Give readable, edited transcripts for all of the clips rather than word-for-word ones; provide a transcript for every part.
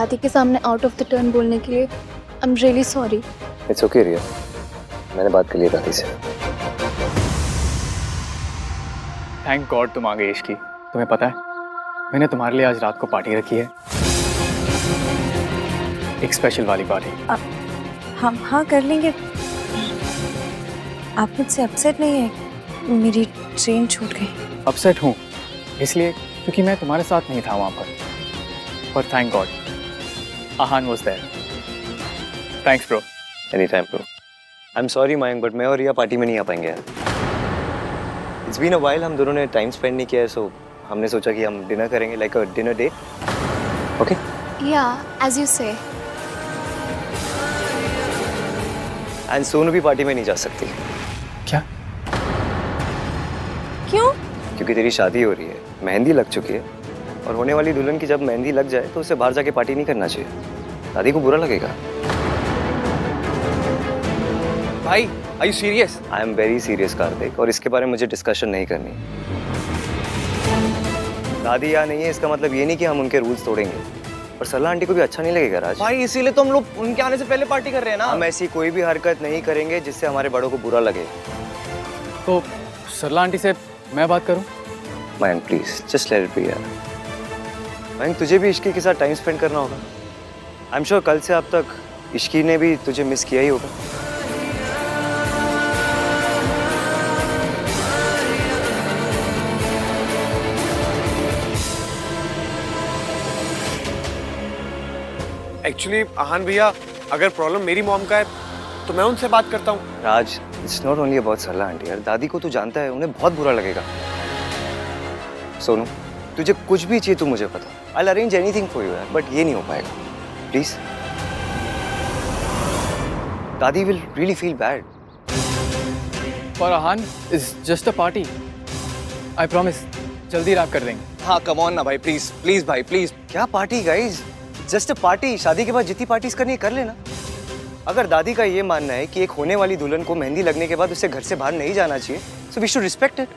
दादी के सामने आउट ऑफ द टर्न बोलने के लिए I am really sorry. It's okay Riya, मैंने बात कर ली दादी से। थैंक गॉड तुम आ गई इश्की। तुम्हें पता है मैंने तुम्हारे लिए आज रात को पार्टी रखी है, एक स्पेशल वाली पार्टी। हम हाँ कर लेंगे। आप मुझसे अपसेट नहीं है? मेरी ट्रेन छूट गई। अपसेट हूँ इसलिए क्योंकि मैं तुम्हारे साथ नहीं था वहाँ पर thank God Aahan was there. Thanks bro. Any time bro. I am sorry Mayank, but मैं और रिया पार्टी में नहीं आ पाएंगे यार। इट्स बीन अ व्हाइल, हम दोनों ने टाइम स्पेंड नहीं किया है, सो हमने सोचा कि हम डिनर करेंगे, like a dinner date. Okay? या as you say. And Sonu भी पार्टी में नहीं जा सकती। क्या? क्यों? क्योंकि तेरी शादी हो रही है, मेहंदी लग चुकी है, और होने वाली दुल्हन की जब मेहंदी लग जाए तो उसे बाहर जाके पार्टी नहीं करना चाहिए, दादी को बुरा लगेगा। भाई are you serious? I am very serious Kartik, और इसके बारे में मुझे डिस्कशन नहीं करनी। दादी यहाँ नहीं है इसका मतलब ये नहीं कि हम उनके रूल्स तोड़ेंगे, और सरला आंटी को भी अच्छा नहीं लगेगा राज। भाई इसीलिए तो हम लोग उनके आने से पहले पार्टी कर रहे हैं ना। हम ऐसी कोई भी हरकत नहीं करेंगे जिससे हमारे बड़ों को बुरा लगे। तो सरला आंटी से मैं बात करूँ? Mayank please just let it be यार। मयंक तुझे भी इश्की के साथ टाइम स्पेंड करना होगा। आई एम श्योर कल से अब तक इश्की ने भी तुझे मिस किया ही होगा। एक्चुअली आहान भैया, अगर प्रॉब्लम मेरी मॉम का है तो मैं उनसे बात करता हूँ। Raj it's not only about Sarla aunty यार, दादी को तू जानता है, उन्हें बहुत बुरा लगेगा। सोनू तुझे कुछ भी चाहिए तो मुझे पता, I will arrange anything for you यार, बट ये नहीं हो पाएगा प्लीज। दादी विल रियली फील बैड। और Aahan is just a party, I promise जल्दी रैप कर देंगे। हाँ कम ऑन ना भाई, प्लीज प्लीज भाई प्लीज। क्या party guys, just a party. शादी के बाद जितनी पार्टीज करनी है कर लेना। अगर दादी का ये मानना है कि एक होने वाली दुल्हन को मेहंदी लगने के बाद उसे घर से बाहर नहीं जाना चाहिए, so we should respect it.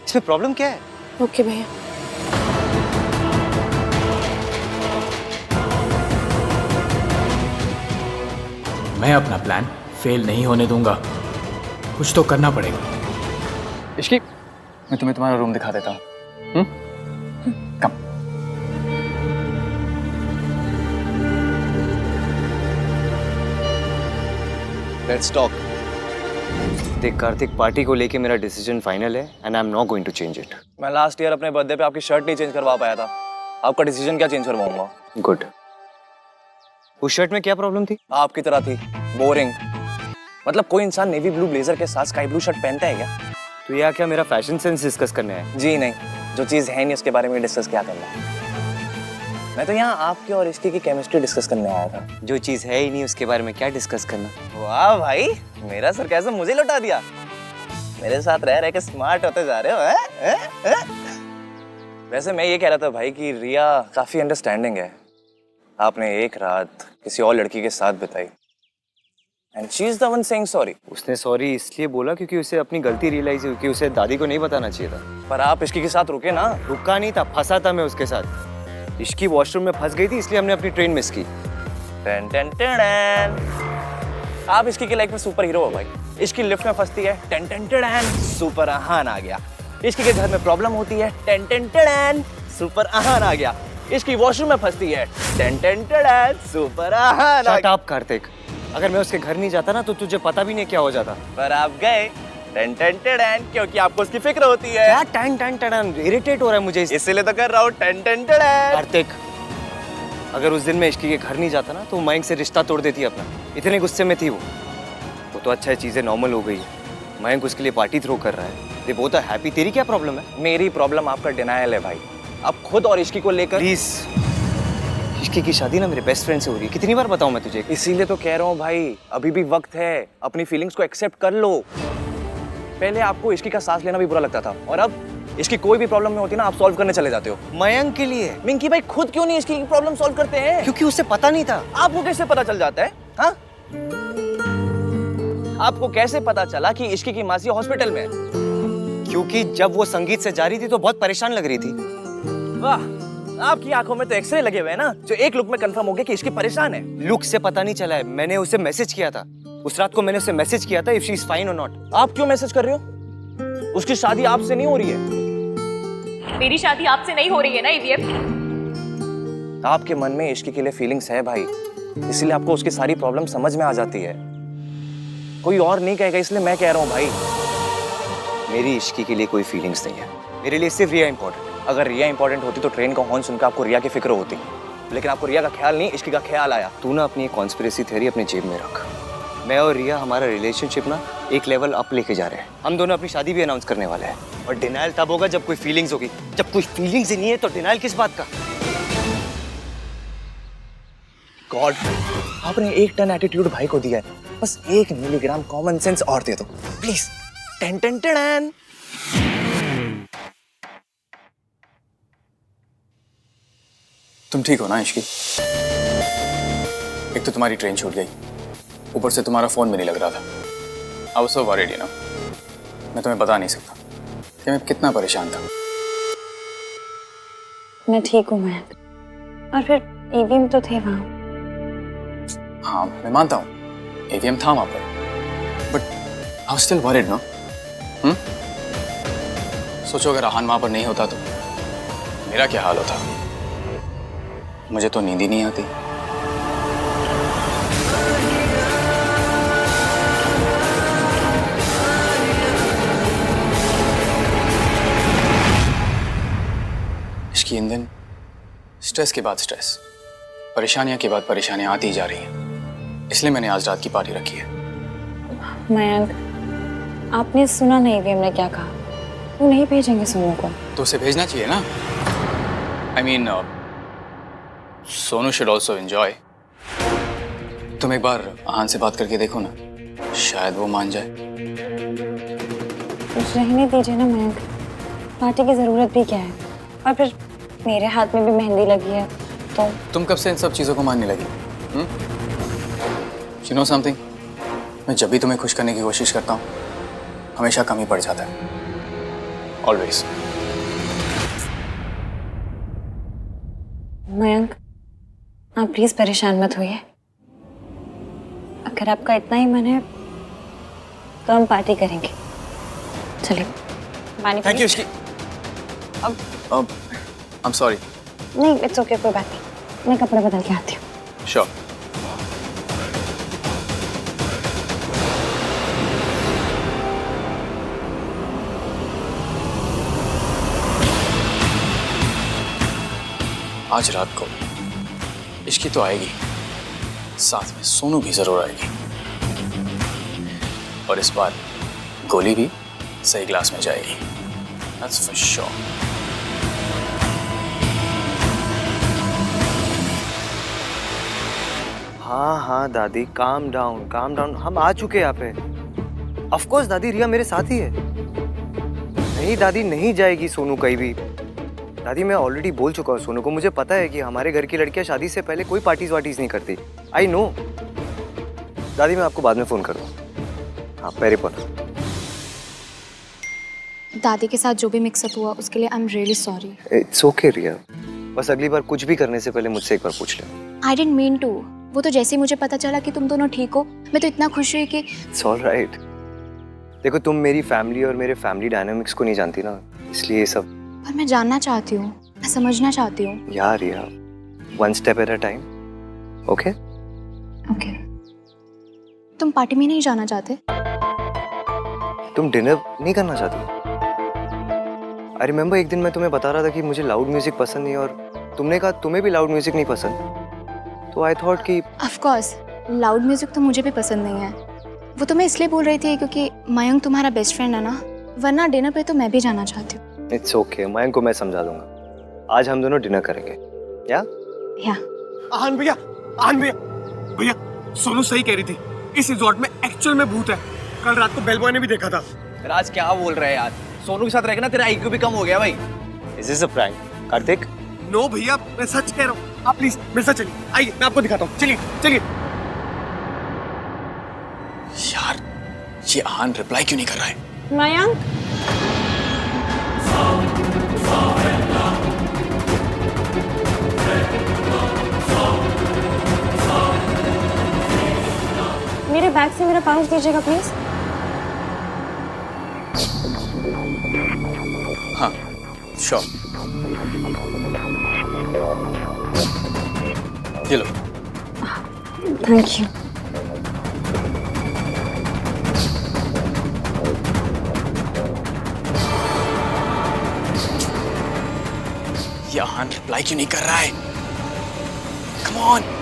इसमें प्रॉब्लम क्या है? ओके भैया। मैं अपना प्लान फेल नहीं होने दूंगा, कुछ तो करना पड़ेगा। इश्की मैं तुम्हें तुम्हारा रूम दिखा देता हूँ। कम। Let's talk. देख कार्तिक, पार्टी को लेके मेरा डिसीजन फाइनल है and I am not going to change it. मैं लास्ट ईयर अपने बर्थडे पे आपकी शर्ट नहीं चेंज करवा पाया था, आपका डिसीजन क्या चेंज करवाऊंगा? गुड। उस शर्ट में क्या प्रॉब्लम थी? आपकी तरह थी, बोरिंग। मतलब कोई इंसान नेवी ब्लू ब्लेजर के साथ स्काई ब्लू शर्ट पहनता है क्या? तो यह क्या मेरा फैशन सेंस डिस्कस करने है? जी नहीं, जो चीज है नहीं उसके बारे में डिस्कस क्या करना है। मैं तो यहाँ आपके और इश्की की केमिस्ट्री डिस्कस करने आया था। जो चीज है ही नहीं उसके बारे में क्या डिस्कस करना? वाह भाई, मेरा सरकाज़म मुझे लौटा दिया। मेरे साथ रह रह के स्मार्ट होते जा रहे हो हैं? वैसे मैं ये कह रहा था भाई कि रिया काफी अंडरस्टैंडिंग है। आपने एक रात किसी और लड़की के साथ बिताई and she is the one saying sorry. उसने सॉरी इसलिए बोला क्योंकि उसे अपनी गलती रियलाइज हुई कि उसे दादी को नहीं बताना चाहिए था। पर आप इश्की के साथ रुके ना। रुका नहीं था, फंसा था मैं उसके साथ। इश्की वॉशरूम में फंस गई थी इसलिए हमने अपनी ट्रेन मिस की। टन टन टन। आप इश्की की लाइफ में सुपर हीरो हो भाई। इश्की लिफ्ट में फंसती है, टन टन टन, सुपर आहान आ गया। इश्की के घर में प्रॉब्लम होती है, टन टन टन, सुपर आहान आ गया। इश्की वॉशरूम में फंसती है, टन टन टन, सुपर आहान आ शट गया। अप कार्तिक, अगर मैं उसके घर नहीं जाता ना तो तुझे पता भी नहीं क्या हो जाता। पर आप गए, टन टन टन, क्योंकि आपको उसकी फिक्र होती है। क्या टन टन टन, इरिटेट हो रहा है मुझे इसीलिए तो कर रहा हूँ, टन टन टन। कार्तिक, अगर उस दिन मैं इश्की के घर नहीं जाता ना तो मयंक से रिश्ता तोड़ देती अपना। इतने गुस्से में थी वो तो अच्छा है चीजें नॉर्मल हो गई है। मयंक उसके लिए पार्टी थ्रो कर रहा है, दे बोथ आर हैप्पी। तेरी क्या प्रॉब्लम है? मेरी प्रॉब्लम आपका डिनायल है भाई। आप खुद और इश्की को लेकर। प्लीज, इश्की की शादी ना मेरे बेस्ट फ्रेंड से हो रही है, कितनी बार बताऊं मैं तुझे? इसीलिए तो कह रहा हूँ भाई, अभी भी वक्त है, अपनी फीलिंग्स को एक्सेप्ट कर लो। पहले आपको इश्की का सांस लेना भी बुरा लगता था और अब इसकी कोई भी प्रॉब्लम में होती है ना, आप सॉल्व करने चले जाते हो। मयंक के लिए। मिंकी भाई खुद क्यों नहीं इसकी प्रॉब्लम सॉल्व करते हैं? क्योंकि उसे पता नहीं था। आपको कैसे पता चल जाता है? हाँ? आपको कैसे पता चला कि इश्की की मासी हॉस्पिटल में है? क्योंकि जब वो संगीत से जा रही थी तो बहुत परेशान लग रही थी। वाह, आपकी आंखों में तो एक्सरे लगे हुए हैं ना, जो एक लुक में कंफर्म हो गया कि इसकी परेशान है। लुक से पता नहीं चला है, मैंने उसे मैसेज किया था। उस रात को मैंने उसे मैसेज किया था इफ शी इज फाइन और नॉट। आप क्यों मैसेज कर रहे हो? उसकी शादी आपसे नहीं हो रही है। मेरी शादी आपसे नहीं हो रही है ना ईवीएम। आपके मन में इश्क के लिए फीलिंग्स है भाई, इसलिए आपको उसकी सारी प्रॉब्लम समझ में आ जाती है। कोई और नहीं कहेगा, इसलिए मैं कह रहा हूँ भाई। मेरी इश्की के लिए कोई फीलिंग्स नहीं है, मेरे लिए सिर्फ रिया इंपॉर्टेंट। अगर रिया इंपॉर्टेंट होती तो ट्रेन का हॉर्न सुनकर आपको रिया की फिक्र होती, लेकिन आपको रिया का ख्याल नहीं, इश्की का ख्याल आया। तू ना अपनी कॉन्स्पिरेसी थ्योरी अपने जेब में रख। मैं और रिया हमारा रिलेशनशिप ना एक लेवल अप लेके जा रहे हैं। हम दोनों अपनी शादी भी अनाउंस करने वाले हैं। और डिनायल तब होगा जब कोई फीलिंग्स होगी। जब कोई फीलिंग्स ही नहीं है तो डिनायल किस बात का? गॉड, आपने 1 टन एटीट्यूड भाई को दिया है, बस 1 मिलीग्राम कॉमन सेंस और दे दो प्लीज। Ten ten ten. तुम ठीक हो ना इश्की? एक तो तुम्हारी ट्रेन छूट गई, ऊपर से तुम्हारा फोन भी नहीं लग रहा था। I was so worried you know. मैं तुम्हें बता नहीं सकता कि मैं कितना परेशान था। मैं ठीक हूँ मयंक, और फिर ईवीएम तो थे वहाँ। हाँ मैं मानता हूँ एवीएम था वहां पर, but I was still worried no. सोचो अगर आहान वहां पर नहीं होता तो मेरा क्या हाल होता। मुझे तो नींद ही नहीं आती। इसकी इन दिन स्ट्रेस के बाद स्ट्रेस, परेशानियां के बाद परेशानियां आती ही जा रही हैं। इसलिए मैंने आज रात की पार्टी रखी है। मयंक, आपने सुना नहीं ईवीएम ने क्या कहा? वो नहीं भेजेंगे सोनू को। तो उसे भेजना चाहिए ना। I mean Sonu should also enjoy. तुम एक बार आहान से बात करके देखो ना, शायद वो मान जाए। रहने दीजिए ना मयंक, पार्टी की जरूरत भी क्या है? और फिर मेरे हाथ में भी मेहंदी लगी है तो। तुम कब से इन सब चीजों को मानने लगी? यू नो समथिंग, मैं जब भी तुम्हें खुश करने की कोशिश करता हूँ हमेशा कम ही पड़ जाता है। ऑलवेज। मयंक, आप प्लीज परेशान मत होइए। अगर आपका इतना ही मन है तो हम पार्टी करेंगे। चलिए पानी। Thank you Ishki. I am sorry. नहीं, इट्स ओके, कोई बात नहीं। मैं कपड़े बदल के आती हूँ। श्योर। आज रात को इश्की तो आएगी, साथ में सोनू भी जरूर आएगी। और इस बार गोली भी सही ग्लास में जाएगी। That's for sure. हाँ दादी, काम डाउन। हम आ चुके यहाँ पे। ऑफ कोर्स दादी, रिया मेरे साथ ही है। नहीं दादी, नहीं जाएगी सोनू कहीं भी। दादी मैं ऑलरेडी बोल चुका हूँ सोनू को, मुझे पता है कि हमारे घर की लड़कियां शादी से पहले कोई पार्टीज नहीं करती। I know. दादी मैं आपको बाद में फोन कर दूँ। हाँ पेरी पर। दादी के साथ जो भी मिक्सअप हुआ उसके लिए I am really sorry. It's okay Riya, बस अगली बार कुछ भी करने से पहले मुझसे एक बार पूछ ले। I didn't mean to. वो तो जैसे ही मुझे पता चला कि तुम दोनों ठीक हो, मैं तो इतना खुश हुई कि। It's all right. देखो तुम मेरी फैमिली और मेरे फैमिली डायनामिक्स को नहीं जानती ना, इसलिए ये सब। पर मैं जानना चाहती हूँ, मैं समझना चाहती हूँ। यार Riya, one step at a time. Okay okay. तुम पार्टी में नहीं जाना चाहते? तुम डिनर नहीं करना चाहती? आई रिमेम्बर एक दिन मैं तुम्हें बता रहा था कि मुझे लाउड म्यूजिक पसंद नहीं, और तुमने कहा तुम्हें भी लाउड म्यूजिक नहीं पसंद। तो आई थॉट कि ऑफ कोर्स लाउड म्यूजिक तो मुझे भी पसंद नहीं है। वो तो मैं इसलिए बोल रही थी क्योंकि मयंक तुम्हारा बेस्ट फ्रेंड है ना, वरना डिनर पे तो मैं भी जाना चाहती हूँ। इट्स ओके, मयंक को मैं समझा दूंगा। आज हम दोनों डिनर करेंगे। या आहान भैया, भैया सोनू सही कह रही थी, इस रिजॉर्ट में एक्चुअल में भूत है। कल रात को बेलबॉय ने भी देखा था। राज क्या बोल रहे हैं यार? सोनू के साथ रहेगा ना, तेरा आईक्यू भी कम हो गया भाई। Is this a prank Kartik? No भैया, मैं सच कह रहा हूँ। आप प्लीज मेरे साथ चलिए, आइए मैं आपको दिखाता हूँ। चलिए। यार ये आहान रिप्लाई क्यों नहीं कर रहा है? मयंक, बैग से मेरा पाउच दीजिएगा प्लीज। हाँ श्योर। ये लो। Thank you. ये आहान रिप्लाई क्यों नहीं कर रहा है? Come on.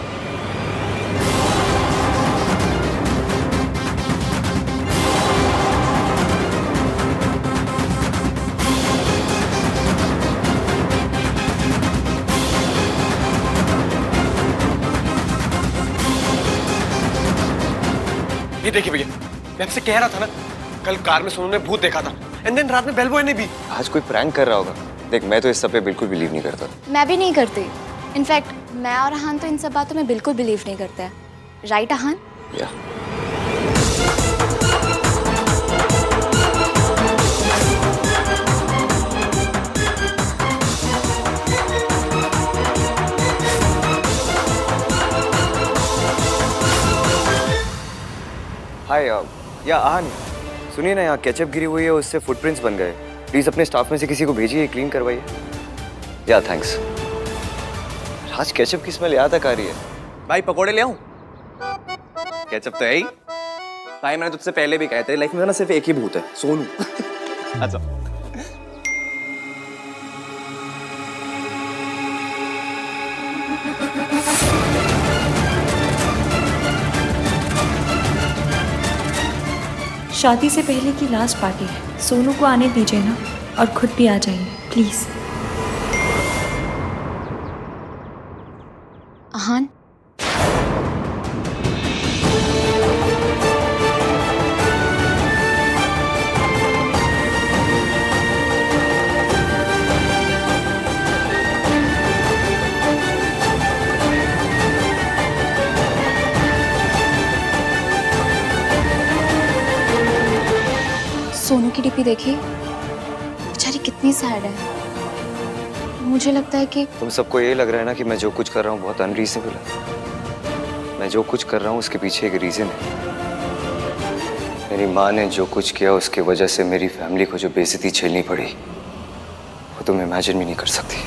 ये देखिए भैया, मैं आपसे कह रहा था ना, कल कार में सोनू ने भूत देखा था, एंड देन रात में बेल बॉय ने भी। आज कोई प्रैंक कर रहा होगा। देख, मैं तो इस सब पे बिल्कुल बिलीव नहीं करता। मैं भी नहीं करती। इनफैक्ट मैं और अहान तो इन सब बातों में बिल्कुल बिलीव नहीं करते हैं। राइट अहान? या हाय या आहान, सुनिए ना, यहाँ केचप गिरी हुई है, उससे फुटप्रिंट्स बन गए। प्लीज अपने स्टाफ में से किसी को भेजिए, क्लीन करवाइए। या थैंक्स। आज केचप की स्मेल यहाँ तक आ रही है। भाई पकोड़े ले आऊं? केचप तो है ही। भाई मैंने तुझसे पहले भी कहा, तेरी लाइफ में ना सिर्फ एक ही भूत है, सोनू। अच्छा। शादी से पहले की लास्ट पार्टी है, सोनू को आने दीजिए ना, और खुद भी आ जाइए प्लीज। अहान, सोनू की डीपी देखी, बेचारी कितनी सैड है। मुझे लगता है कि तुम सबको ये लग रहा है ना कि मैं जो कुछ कर रहा हूँ बहुत अनरीजनेबल है। मैं जो कुछ कर रहा हूँ उसके पीछे एक रीजन है। मेरी माँ ने जो कुछ किया उसके वजह से मेरी फैमिली को जो बेइज्जती झेलनी पड़ी, वो तुम इमेजिन भी नहीं कर सकती।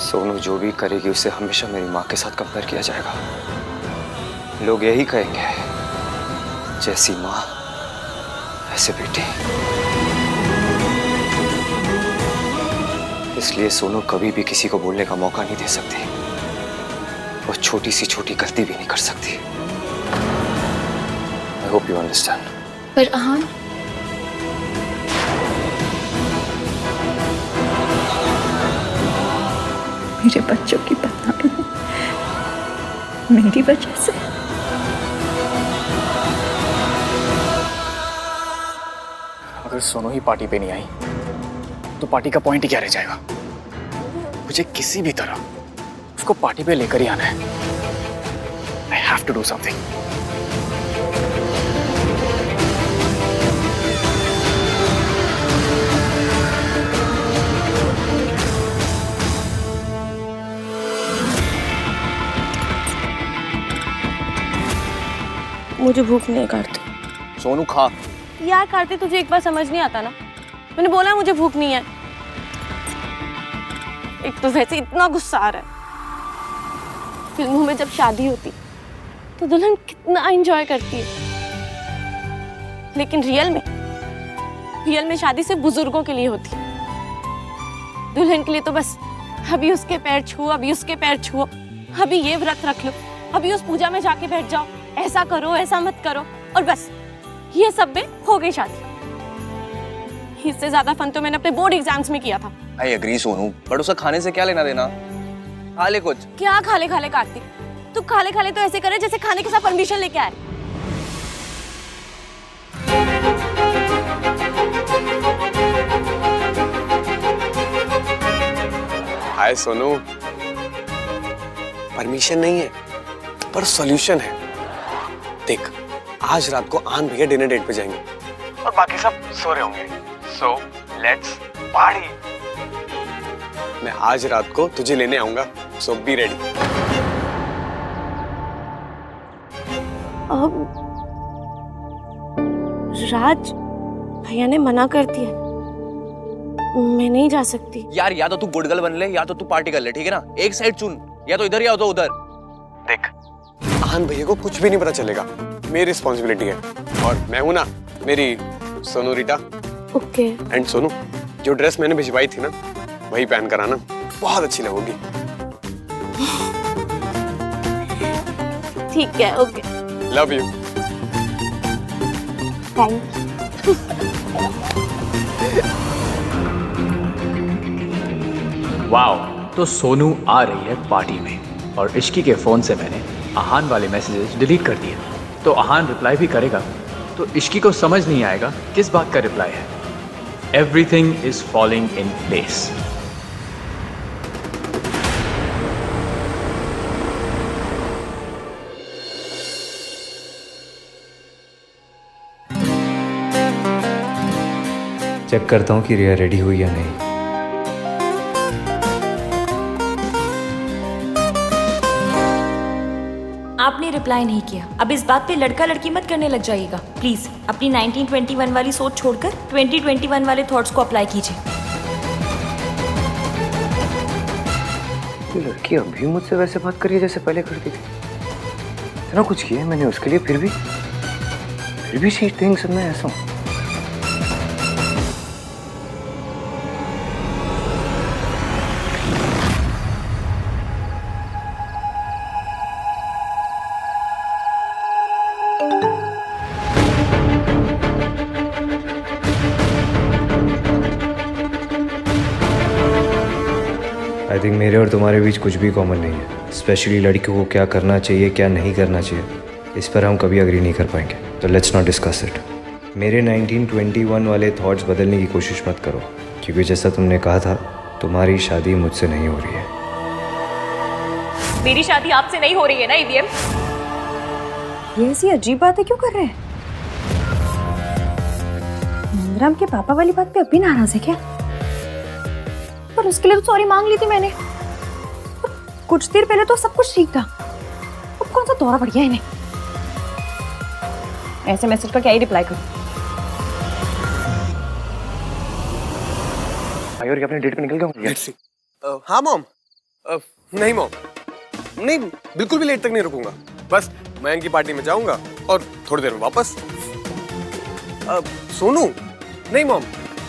सोनू जो भी करेगी उसे हमेशा मेरी माँ के साथ कंपेयर किया जाएगा। लोग यही कहेंगे, जैसी माँ ऐसे बेटी। इसलिए सोनू कभी भी किसी को बोलने का मौका नहीं दे सकती। वो छोटी सी छोटी गलती भी नहीं कर सकती। I hope you understand. पर अहान, मेरे बच्चों की बदनामी मेरी वजह से। अगर सोनू ही पार्टी पे नहीं आई तो पार्टी का पॉइंट ही क्या रह जाएगा? मुझे किसी भी तरह उसको पार्टी पे लेकर ही आना है। I have to do something. मुझे भूख नहीं है कार्तिक। सोनू खा। यार कार्तिक, तुझे एक बार समझ नहीं आता ना? मैंने बोला मुझे भूख नहीं है। एक तो वैसे इतना गुस्सा आ रहा है। फिल्मों में जब शादी होती तो दुल्हन कितना एंजॉय करती है, लेकिन रियल में शादी सिर्फ बुजुर्गों के लिए होती है। दुल्हन के लिए तो बस अभी उसके पैर छुओ, अभी उसके पैर छुओ, अभी ये व्रत रख लो, अभी उस पूजा में जाके बैठ जाओ, ऐसा करो ऐसा मत करो, और बस ये सब में हो गई शादी। इससे ज्यादा फन तो मैंने अपने बोर्ड एग्जाम्स में किया था। आई एग्री सोनू, बट उसका खाने से क्या लेना देना? खा ले कुछ। क्या खाले खाले कार्तिक? तू खाले खाले तो ऐसे करे जैसे खाने के साथ परमिशन लेके आए। हाय सोनू, परमिशन नहीं है पर सॉल्यूशन है। देख, आज रात को आन भैया डिनर डेट पे जाएंगे और बाकी सब सो रहे होंगे। So let's party. मैं आज रात को तुझे लेने आऊंगा, सो बी रेडी। अब राज भैया ने मना कर दिया, मैं नहीं जा सकती। यार या तो तू गुड गर्ल बन ले या तो तू पार्टी कर ले, ठीक है ना? एक साइड चुन, या तो इधर या तो उधर। देख, आहान भैया को कुछ भी नहीं पता चलेगा, मेरी रिस्पॉन्सिबिलिटी है। और मैं हूं ना, मेरी सोनू रीटा। ओके। एंड सोनू, जो ड्रेस मैंने भिजवाई थी ना, वही पहन कर आना, बहुत अच्छी लगोगी। ठीक है, okay. Love you. Thank wow, तो सोनू आ रही है पार्टी में और इश्की के फ़ोन से मैंने आहान वाले मैसेजेस डिलीट कर दिए। तो आहान रिप्लाई भी करेगा तो इश्की को समझ नहीं आएगा किस बात का रिप्लाई है। Everything is falling in place. Check करता हूँ कि रिया रेडी हुई या नहीं। आपने रिप्लाई नहीं किया। अब इस बात पे लड़का लड़की मत करने लग जाइएगा प्लीज। अपनी 1921 वाली सोच छोड़कर 2021 वाले थॉट्स को अप्लाई कीजिए। ये लड़की अभी मुझसे वैसे बात करी है जैसे पहले करती थी। इतना कुछ किया है मैंने उसके लिए, फिर भी शी थिंक्स मैं ऐसा हूँ। आई थिंक मेरे और तुम्हारे बीच कुछ भी कॉमन नहीं है। स्पेशली लड़कियों को क्या करना चाहिए क्या नहीं करना चाहिए, इस पर हम कभी अग्री नहीं कर पाएंगे। तो लेट्स नॉट डिस्कस इट। मेरे 1921 वाले थॉट्स बदलने की कोशिश मत करो, क्योंकि जैसा तुमने कहा था तुम्हारी शादी मुझसे नहीं हो रही है। मेरी शादी आपसे नहीं हो रही है ना ईवीएम? ये ऐसी अजीब बातें क्यों कर रहे हैं? नंदराम के पापा वाली बात पे अब भी नाराज है क्या? पर उसके लिए तो सॉरी मांग ली थी मैंने। कुछ देर पहले तो सब कुछ ठीक था, अब कौन सा दौरा पड़ गया इन्हें? ऐसे मैसेज का क्या ही रिप्लाई करूं? भाई और अपने डेट पे निकल गया। हाँ मॉम। नहीं मॉम, नहीं बिल्कुल भी लेट तक नहीं रुकूंगा। बस मयंक की पार्टी में जाऊंगा और थोड़ी देर में वापस। सोनू? नहीं मॉम,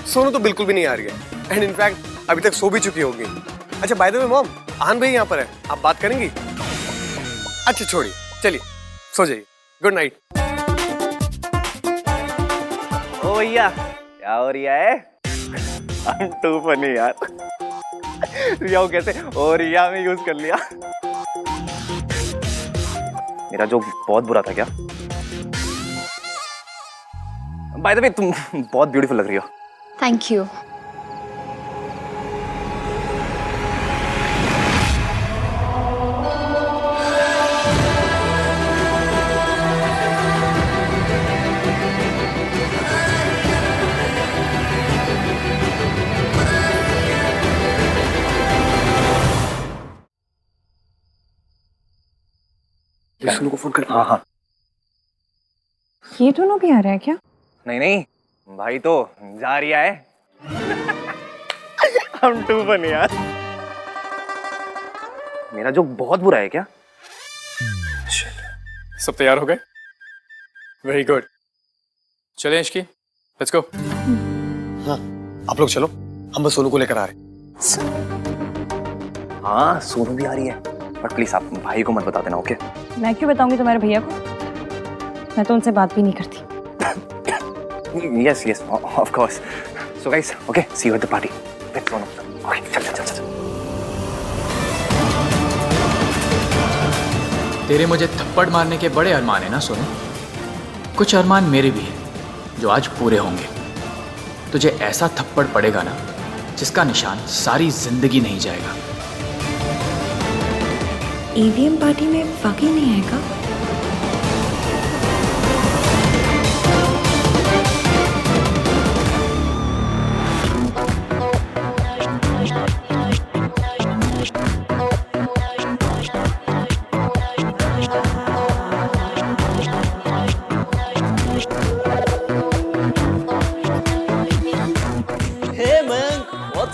सोनू तो बिल्कुल भी नहीं आ रही है। एंड इनफैक्ट अभी तक सो भी चुकी होगी। अच्छा बाय द वे मॉम, आहान भाई यहाँ पर है, आप बात करेंगी? अच्छा छोड़िए, चलिए सो जाइए। Good night. ओ भैया, क्या हो रिया है? I'm too funny यार। रिया को कैसे ओ रिया में यूज कर लिया। मेरा जोक बहुत बुरा था क्या? बाय द वे तुम बहुत ब्यूटीफुल लग रही हो। Thank you. सोनू को फोन कर। हाँ। ये दोनों भी आ रहे हैं क्या? नहीं भाई तो जा रिया है। I'm too funny यार। मेरा जोक बहुत बुरा है क्या? सब तैयार हो गए? Very good. चलें इश्की, लेट्स गो। हाँ आप लोग चलो, हम बस सोनू को लेकर आ रहे हैं। हाँ सोनू भी आ रही है, बट प्लीज आप भाई को मत बता देना, ओके? मैं क्यों बताऊंगी तुम्हारे भैया को? मैं तो उनसे बात भी नहीं करती। Yes, of course. So guys, okay, see you at the party. Let's go. Okay, चल। तेरे मुझे थप्पड़ मारने के बड़े अरमान है ना सोनू? कुछ अरमान मेरे भी हैं जो आज पूरे होंगे। तुझे ऐसा थप्पड़ पड़ेगा ना जिसका निशान सारी जिंदगी नहीं जाएगा। ईवीएम पार्टी में वाकई नहीं आएगा?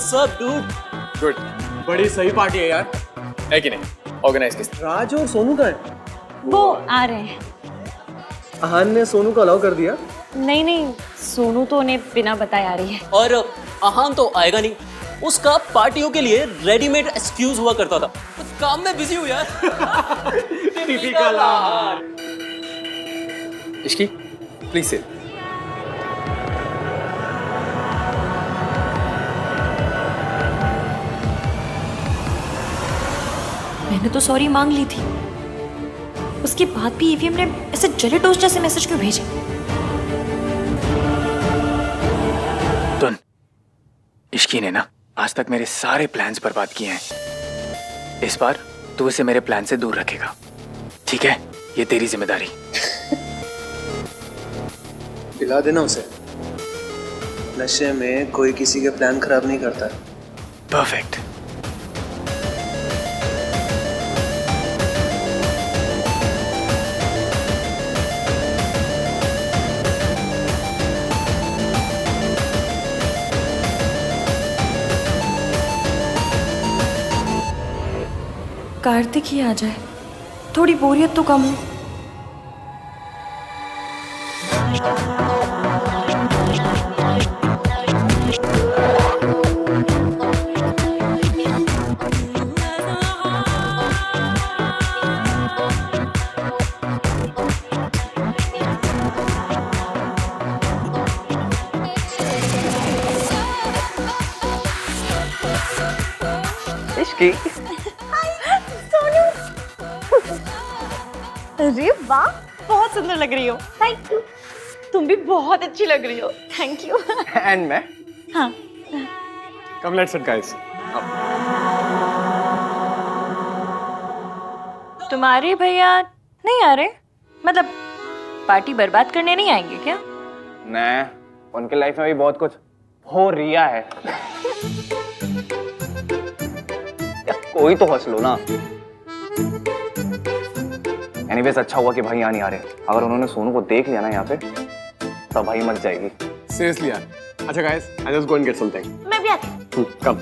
What's up dude? गुड, बड़ी सही पार्टी है यार, है कि नहीं? ऑर्गेनाइज किस राज और सोनू का है? वो आ रहे हैं। आहान ने सोनू को अलाउ कर दिया? नहीं नहीं, सोनू तो उन्हें बिना बताए आ रही है। और आहान तो आएगा नहीं, उसका पार्टियों के लिए रेडीमेड एक्सक्यूज हुआ करता था। तो काम में बिजी हूँ यार। Typical Aahan. Ishki, please sit. मैंने तो सॉरी मांग ली थी, उसके बाद भी ईवीएम ने ऐसे जले टोस्ट जैसे मैसेज क्यों भेजे? तुन, इश्की ने ना आज तक मेरे सारे प्लान्स बर्बाद किए हैं। इस बार तू इसे मेरे प्लान से दूर रखेगा, ठीक है? ये तेरी जिम्मेदारी। पिला देना उसे। नशे में कोई किसी के प्लान खराब नहीं करता। परफेक्ट। कार्तिक ही आ जाए, थोड़ी बोरियत तो कम हो। इश्की, अरे वाह, बहुत सुंदर लग रही हो। Thank you. तुम भी बहुत अच्छी लग रही हो। Thank you. एंड मैं? हाँ। Come let's it guys. तुम्हारे भैया नहीं आ रहे? मतलब पार्टी बर्बाद करने नहीं आएंगे क्या? नहीं, उनके लाइफ में भी बहुत कुछ हो रिया है। या कोई तो हंस लो ना। एनीवेज अच्छा हुआ कि भाई यहाँ नहीं आ रहे। अगर उन्होंने सोनू को देख लिया ना यहाँ पे, तो भाई मच जाएगी। सीरियसली यार। अच्छा guys, I just go and get something. मैं भी आती। कम।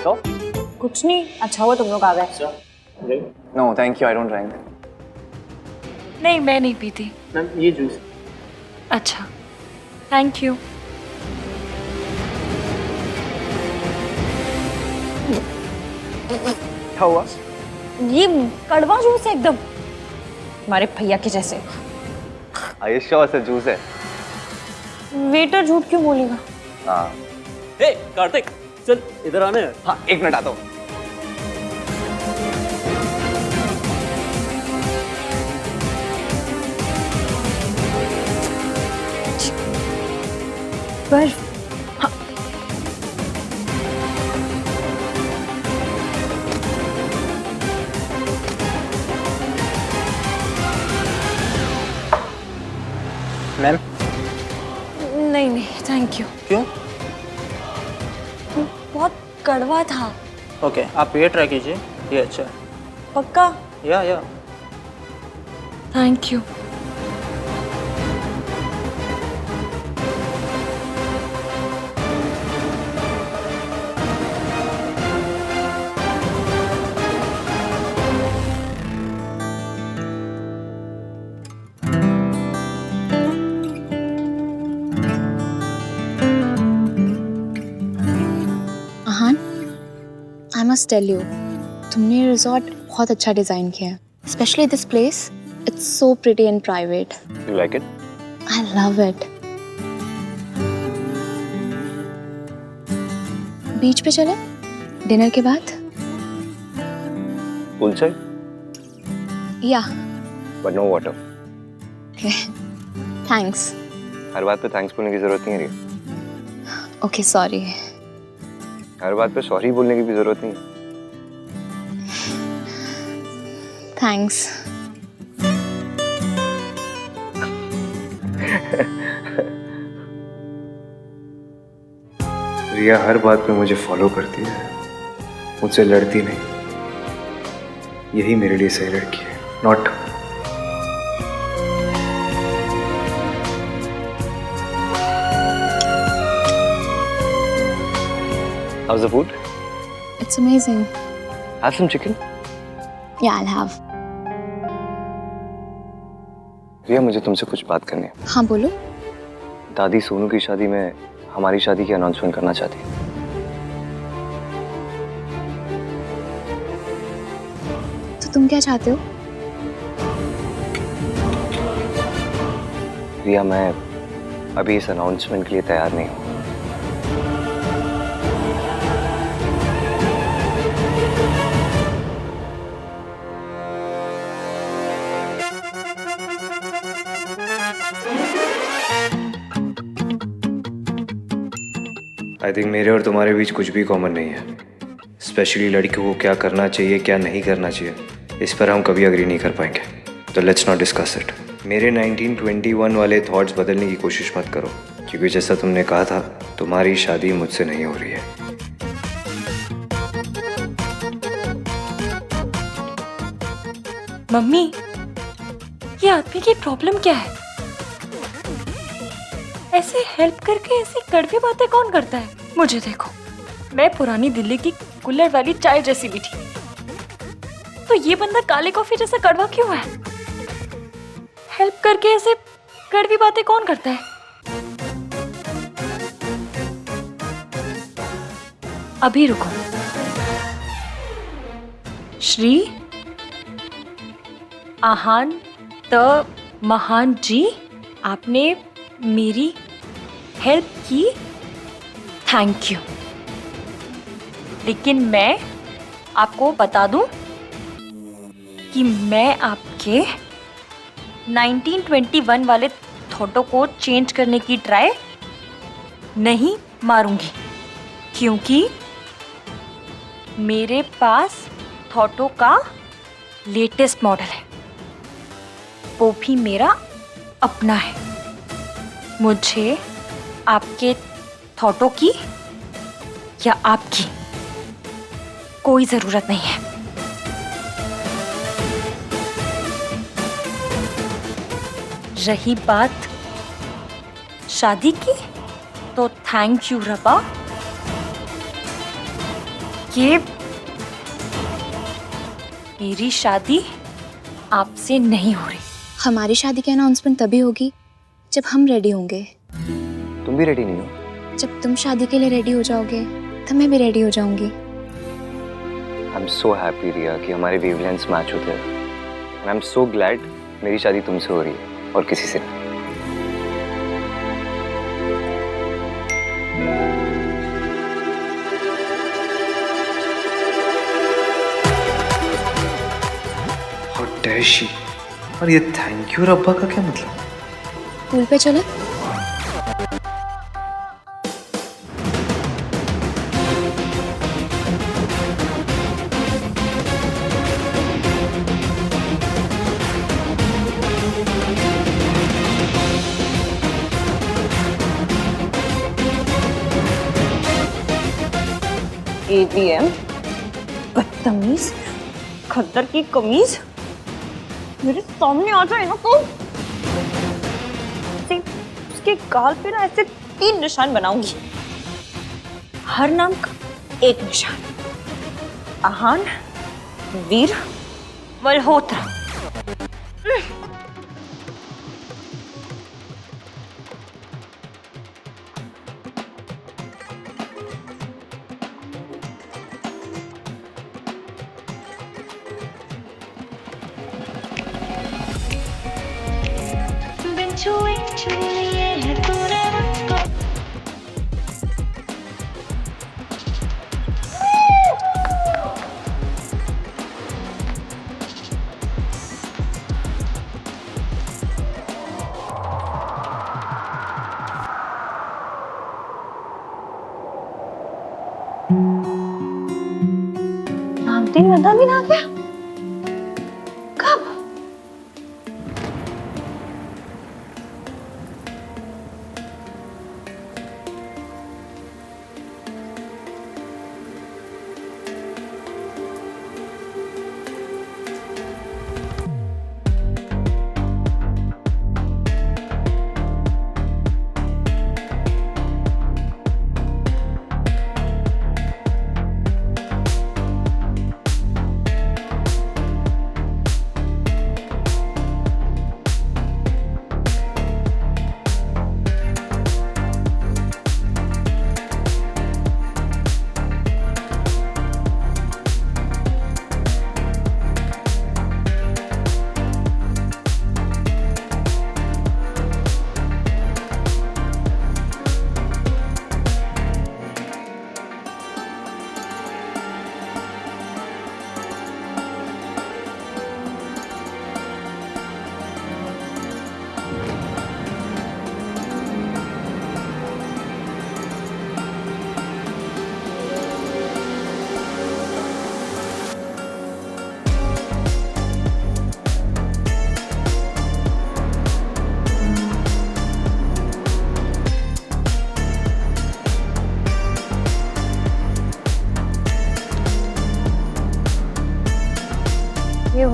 तो कुछ नहीं, अच्छा हुआ तुम लोग आ गए। No thank you, I don't drink. नहीं, मैं नहीं पीती। मैम ये जूस। अच्छा, थैंक यू। क्या हुआ? ये कड़वा जूस है एकदम, हमारे भैया के जैसे। आयुष्या से जूस है। वेटर झूठ क्यों बोलेगा? हाँ। हे कार्तिक, चल इधर आने। हाँ, एक मिनट आता हूँ। पर मैम? नहीं नहीं, थैंक यू। क्यों? बहुत कड़वा था। ओके, आप ये ट्राई कीजिए, ये अच्छा है। पक्का? या thank you. I must tell you, तुमने रिजॉर्ट बहुत अच्छा डिज़ाइन किया है, specially this place. It's so pretty and private. You like it? I love it. Beach पे चले डिनर के बाद? Pool side? या but no water. Okay, thanks. हर बात पे थैंक्स बोलने की जरूरत नहीं है रिया। Okay, sorry. हर बात पे सॉरी बोलने की भी जरूरत नहीं है। थैंक्स। रिया हर बात पे मुझे फॉलो करती है, मुझसे लड़ती नहीं। यही मेरे लिए सही लड़की है, not How's the food? It's amazing. Have some chicken. Yeah, I'll have. रिया, मुझे तुमसे कुछ बात करनी है। हाँ बोलो। दादी सोनू की शादी में हमारी शादी की अनाउंसमेंट करना चाहती है। तो तुम क्या चाहते हो? रिया, मैं अभी इस अनाउंसमेंट के लिए तैयार नहीं हूँ। आई थिंक मेरे और तुम्हारे बीच कुछ भी कॉमन नहीं है। स्पेशली लड़कियों को क्या करना चाहिए, क्या नहीं करना चाहिए, इस पर हम कभी अग्री नहीं कर पाएंगे। तो लेट्स नॉट डिस्कस इट। मेरे 1921 वाले थॉट्स बदलने की कोशिश मत करो, क्योंकि जैसा तुमने कहा था, तुम्हारी शादी मुझसे नहीं हो रही है। मम्मी, ये आदमी की प्रॉब्लम क्या है? ऐसे हेल्प करके ऐसी कड़वी बातें कौन करता है? मुझे देखो, मैं पुरानी दिल्ली की कुल्हड़ वाली चाय जैसी भी थी, तो ये बंदा काले कॉफी जैसा कड़वा क्यों है? हेल्प करके ऐसे कड़वी बातें कौन करता है? अभी रुको। श्री आहान त महान जी, आपने मेरी हेल्प की, थैंक यू। लेकिन मैं आपको बता दूं कि मैं आपके 1921 वाले थॉटों को चेंज करने की ट्राई नहीं मारूंगी, क्योंकि मेरे पास थॉटो का लेटेस्ट मॉडल है, वो भी मेरा अपना है। मुझे आपके थॉटों की या आपकी कोई जरूरत नहीं है। रही बात शादी की, तो थैंक यू रबा, ये मेरी शादी आपसे नहीं हो रही। हमारी शादी की अनाउंसमेंट तभी होगी जब हम रेडी होंगे। तुम भी रेडी नहीं हो? जब तुम शादी के लिए रेडी हो जाओगे, तब मैं भी रेडी हो जाऊंगी। आई एम सो हैप्पी रिया कि हमारे वेवलेंथ्स मैच होते हैं। And I am so glad मेरी शादी तुमसे हो रही है और किसी से नहीं। How dare she? और ये थैंक यू रब्बा का क्या मतलब? पूल पे चले? ATM, बदतमीज, खद्दर की कमीज, मेरे सामने आ जाए ना तो उसके गाल पे ना ऐसे 3 निशान बनाऊंगी। हर नाम का एक निशान। आहान, वीर, मल्होत्रा। नामतीन बंदा भी ना गया? कब?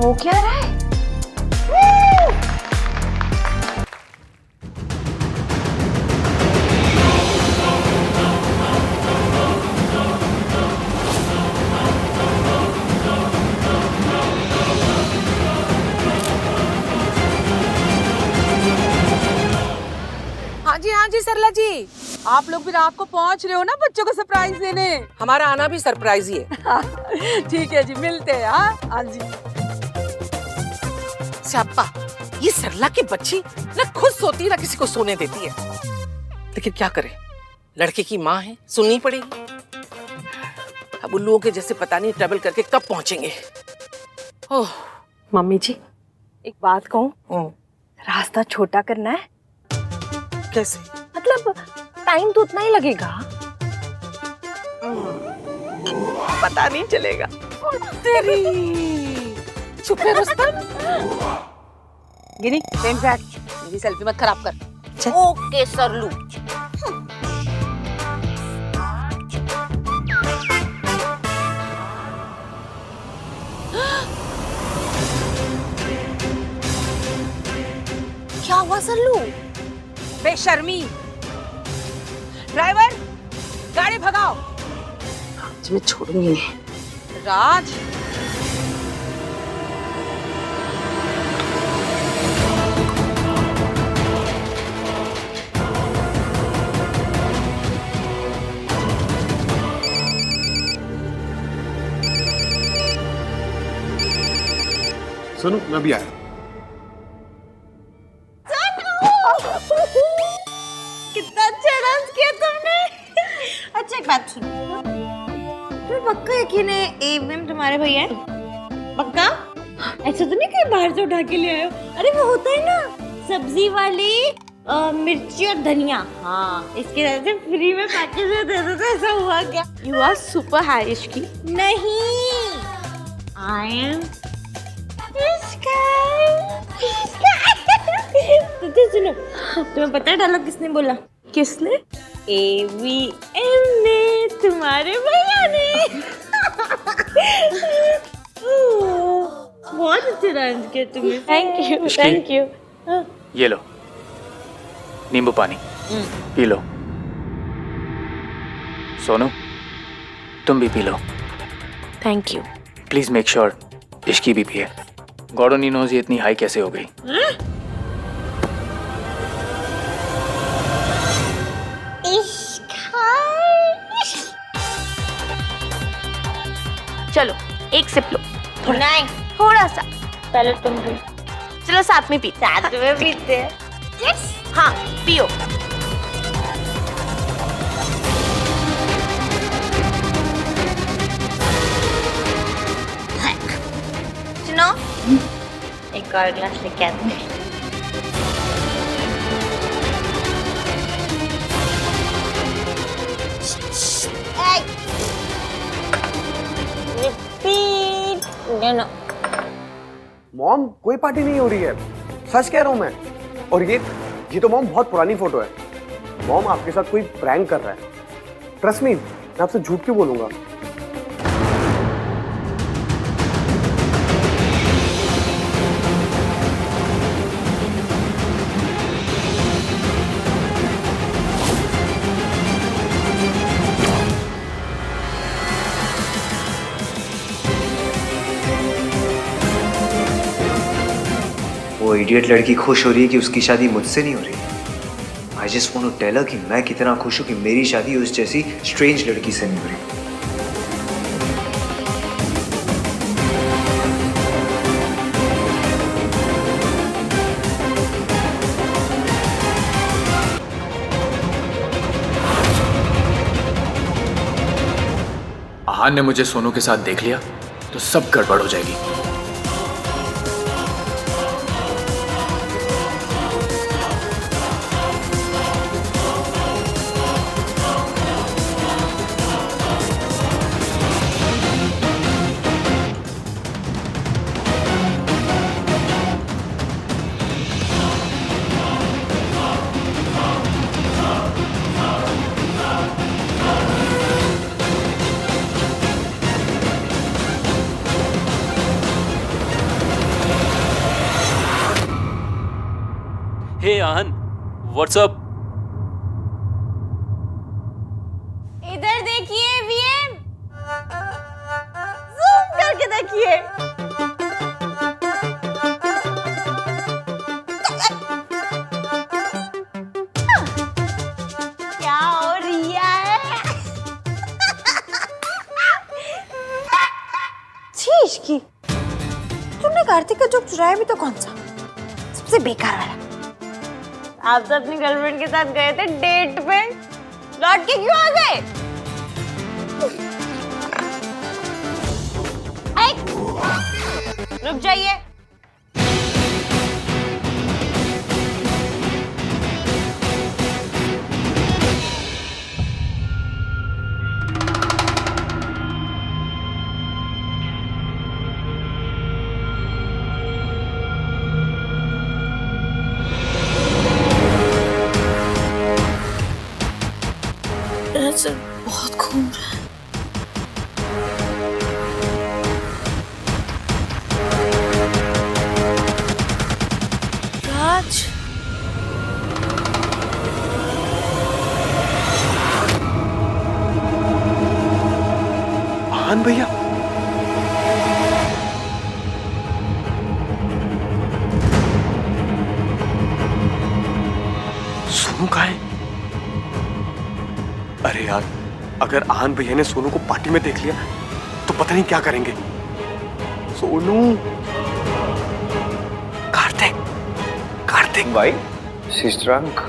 हो क्या रहा है? हाँ जी सरला जी, आप लोग भी रात को पहुंच रहे हो ना बच्चों को सरप्राइज देने। हमारा आना भी सरप्राइज ही है। ठीक है जी, मिलते हैं। हाँ जी। स्याप्पा, ये सरला की बच्ची ना खुद सोती ना किसी को सोने देती है, लेकिन क्या करे, लड़के की माँ है, सुननी पड़ेगी। अब उल्लुओं के जैसे पता नहीं ट्रैवल करके कब पहुंचेंगे। ओह मम्मी जी, एक बात कहूँ, रास्ता छोटा करना है। कैसे? मतलब टाइम तो उतना ही लगेगा। पता नहीं चलेगा। तेरी चुप है रुस्तम। गिनी, इनफैक्ट मेरी सेल्फी मत खराब कर। ओके सरलू। क्या हुआ सरलू? बेशर्मी। ड्राइवर, गाड़ी भगाओ। आज मैं छोड़ूंगी नहीं। राज, सुनो, मैं भी आया। कितना अच्छा डांस किया तुमने। अच्छा एक बात सुनो, तुम्हें पक्का यकीन है एवीएम तुम्हारे भैया है? पक्का? ऐसा तो नहीं कहीं बाहर से उठा के ले आए हो? अरे वो होता है ना सब्जी वाली मिर्ची और धनिया, हाँ इसके वजह से फ्री में पैकेज में दे दो। तो ऐसा हुआ क्या? यू आर सुपर हारिश की। नहीं, आई एम तो सुनो, तुम्हें पता है डायलॉग किसने बोला? किसने? एवीएम ने, तुम्हारे भैया ने। बहुत अच्छा डांस किया तुमने। Thank you. ये लो नींबू पानी, पी लो। सोनू, तुम भी P low. Thank you. Please make sure Ishki भी पिए। गॉड ओनली नोज ये इतनी हाई कैसे हो गई। चलो एक सिप लो। नहीं, थोड़ा सा। पहले तुम भी। चलो साथ में पीते। साथ में पीते हैं। यस। हाँ पियो। सुनो, एक और ग्लास लेके आते हैं। मॉम, कोई पार्टी नहीं हो रही है, सच कह रहा हूं मैं। और ये तो मॉम बहुत पुरानी फोटो है। मॉम आपके साथ कोई प्रैंक कर रहा है। ट्रस्ट मी, मैं आपसे झूठ क्यों बोलूंगा। वो इडियट लड़की खुश हो रही है कि उसकी शादी मुझसे नहीं हो रही। I just want to tell her कि मैं कितना खुश हूं कि मेरी शादी उस जैसी स्ट्रेंज लड़की से नहीं हो रही। आहान ने मुझे सोनू के साथ देख लिया तो सब गड़बड़ हो जाएगी। व्हाट्सअप। इधर देखिए वीएम, जूम करके देखिए। क्या हो रिया है? छी की तुमने कार्तिक का जोक चुराया भी तो कौन सा? सबसे बेकार वाला। आप तो अपनी गर्लफ्रेंड के साथ गए थे डेट पे, लौट के क्यों आ गए? रुक जाइए। बहुत घूम रहा है। राज, आन भैया, सोनू कहाँ है? अरे यार, अगर आन भैया ने सोनू को पार्टी में देख लिया तो पता नहीं क्या करेंगे। सोनू, कार्तिक, कार्तिक भाई she's drunk।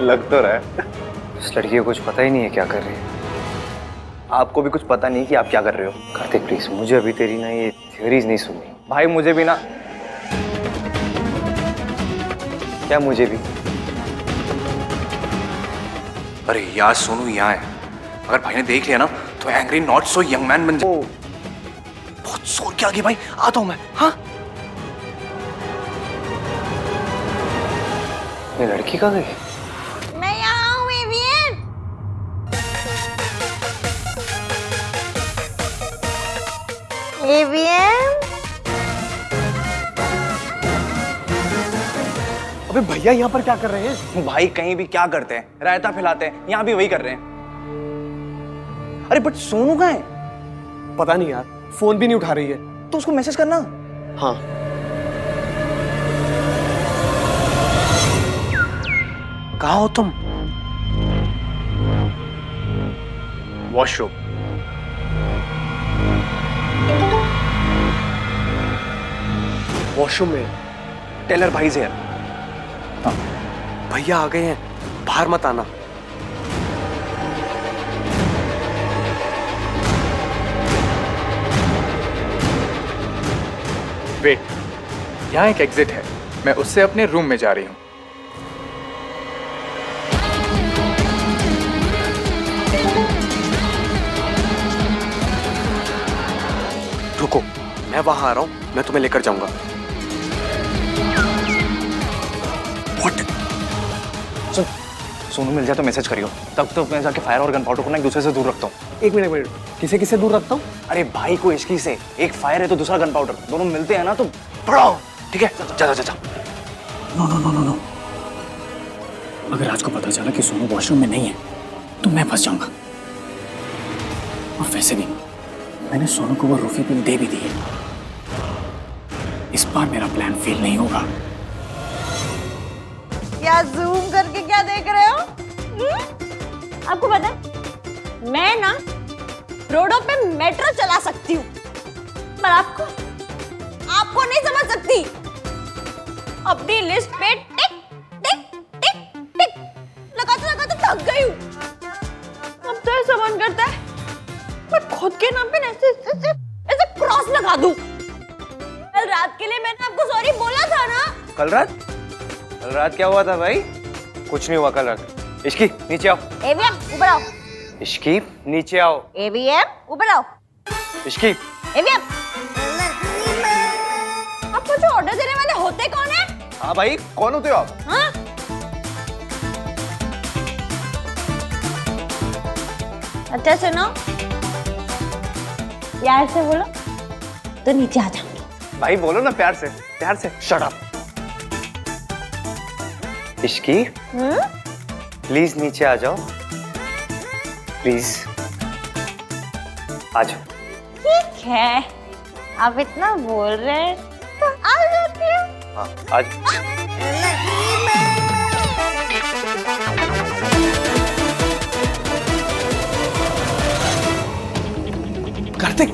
लग तो रहा है इस लड़की को कुछ पता ही नहीं है क्या कर रही है। आपको भी कुछ पता नहीं कि आप क्या कर रहे हो। कार्तिक प्लीज, मुझे अभी तेरी ना ये थ्योरीज नहीं सुननी। भाई मुझे भी ना। क्या मुझे भी? अरे यार सोनू यहाँ है, अगर भाई ने देख लिया ना तो angry not so young man बन जाए। बहुत जोर के आगे भाई, आता हूँ मैं। हाँ ये लड़की कहाँ गई? मैं यहाँ हूँ एवियन। एवियन, अबे भैया यहाँ पर क्या कर रहे हैं? भाई कहीं भी क्या करते हैं, रायता फैलाते हैं, यहाँ भी वही कर रहे हैं। अरे बट सोनू कहाँ है? पता नहीं यार, फोन भी नहीं उठा रही है। तो उसको मैसेज करना। हाँ, कहाँ हो तुम? वॉशरूम। वॉशरूम में। टेलर भाई से भैया आ गए हैं, बाहर मत आना। वेट, यहाँ एक एग्जिट है, मैं उससे अपने रूम में जा रही हूँ। रुको, मैं वहां आ रहा हूँ, मैं तुम्हें लेकर जाऊंगा। What? सुन, सोनू मिल जाए तो मैसेज करियो, तब तो मैं जाके फायर और गन पाउडर को ना एक दूसरे से दूर रखता हूँ। एक मिनट, किसे किसे दूर रखता हूँ? अरे भाई को इश्की से, एक फायर है तो दूसरा गन पाउडर, दोनों मिलते हैं ना तो पड़ाओ। ठीक है, जा जा जा। No no no no no, अगर आज को पता चला कि सोनू वॉशरूम में नहीं है तो मैं फंस जाऊंगा। और वैसे भी मैंने सोनू को वो रूफी पिल दे भी दी है। इस बार मेरा प्लान फेल नहीं होगा। क्या जूम करके क्या देख रहे हो? आपको पता है, मैं ना रोडों पे मेट्रो चला सकती हूँ, पर आपको नहीं समझ सकती। अपनी लिस्ट पे टिक टिक टिक टिक लगाते थक गई हूँ। अब तो ऐसा मन करता है मैं खुद के नाम पे ऐसे क्रॉस लगा दूं। कल रात के लिए मैंने आपको सॉरी बोला था ना। कल रात क्या हुआ था भाई? कुछ नहीं हुआ कल रात। इश्की नीचे आओ। एवीएम ऊपर आओ। इश्की नीचे आओ। एवीएम ऊपर आओ। इश्की एवीएम, आपको जो ऑर्डर देने वाले होते कौन है? हाँ भाई, कौन होते हो आप? हाँ? अच्छा सुनो, प्यार से बोलो तो नीचे आ जाऊंगी। भाई बोलो ना प्यार से, प्यार से। Shut up. इश्की प्लीज नीचे आ जाओ, प्लीज आ जाओ। ठीक है, आप इतना बोल रहे हैं तो आ जाती हूँ। हाँ आ जाओ। कार्तिक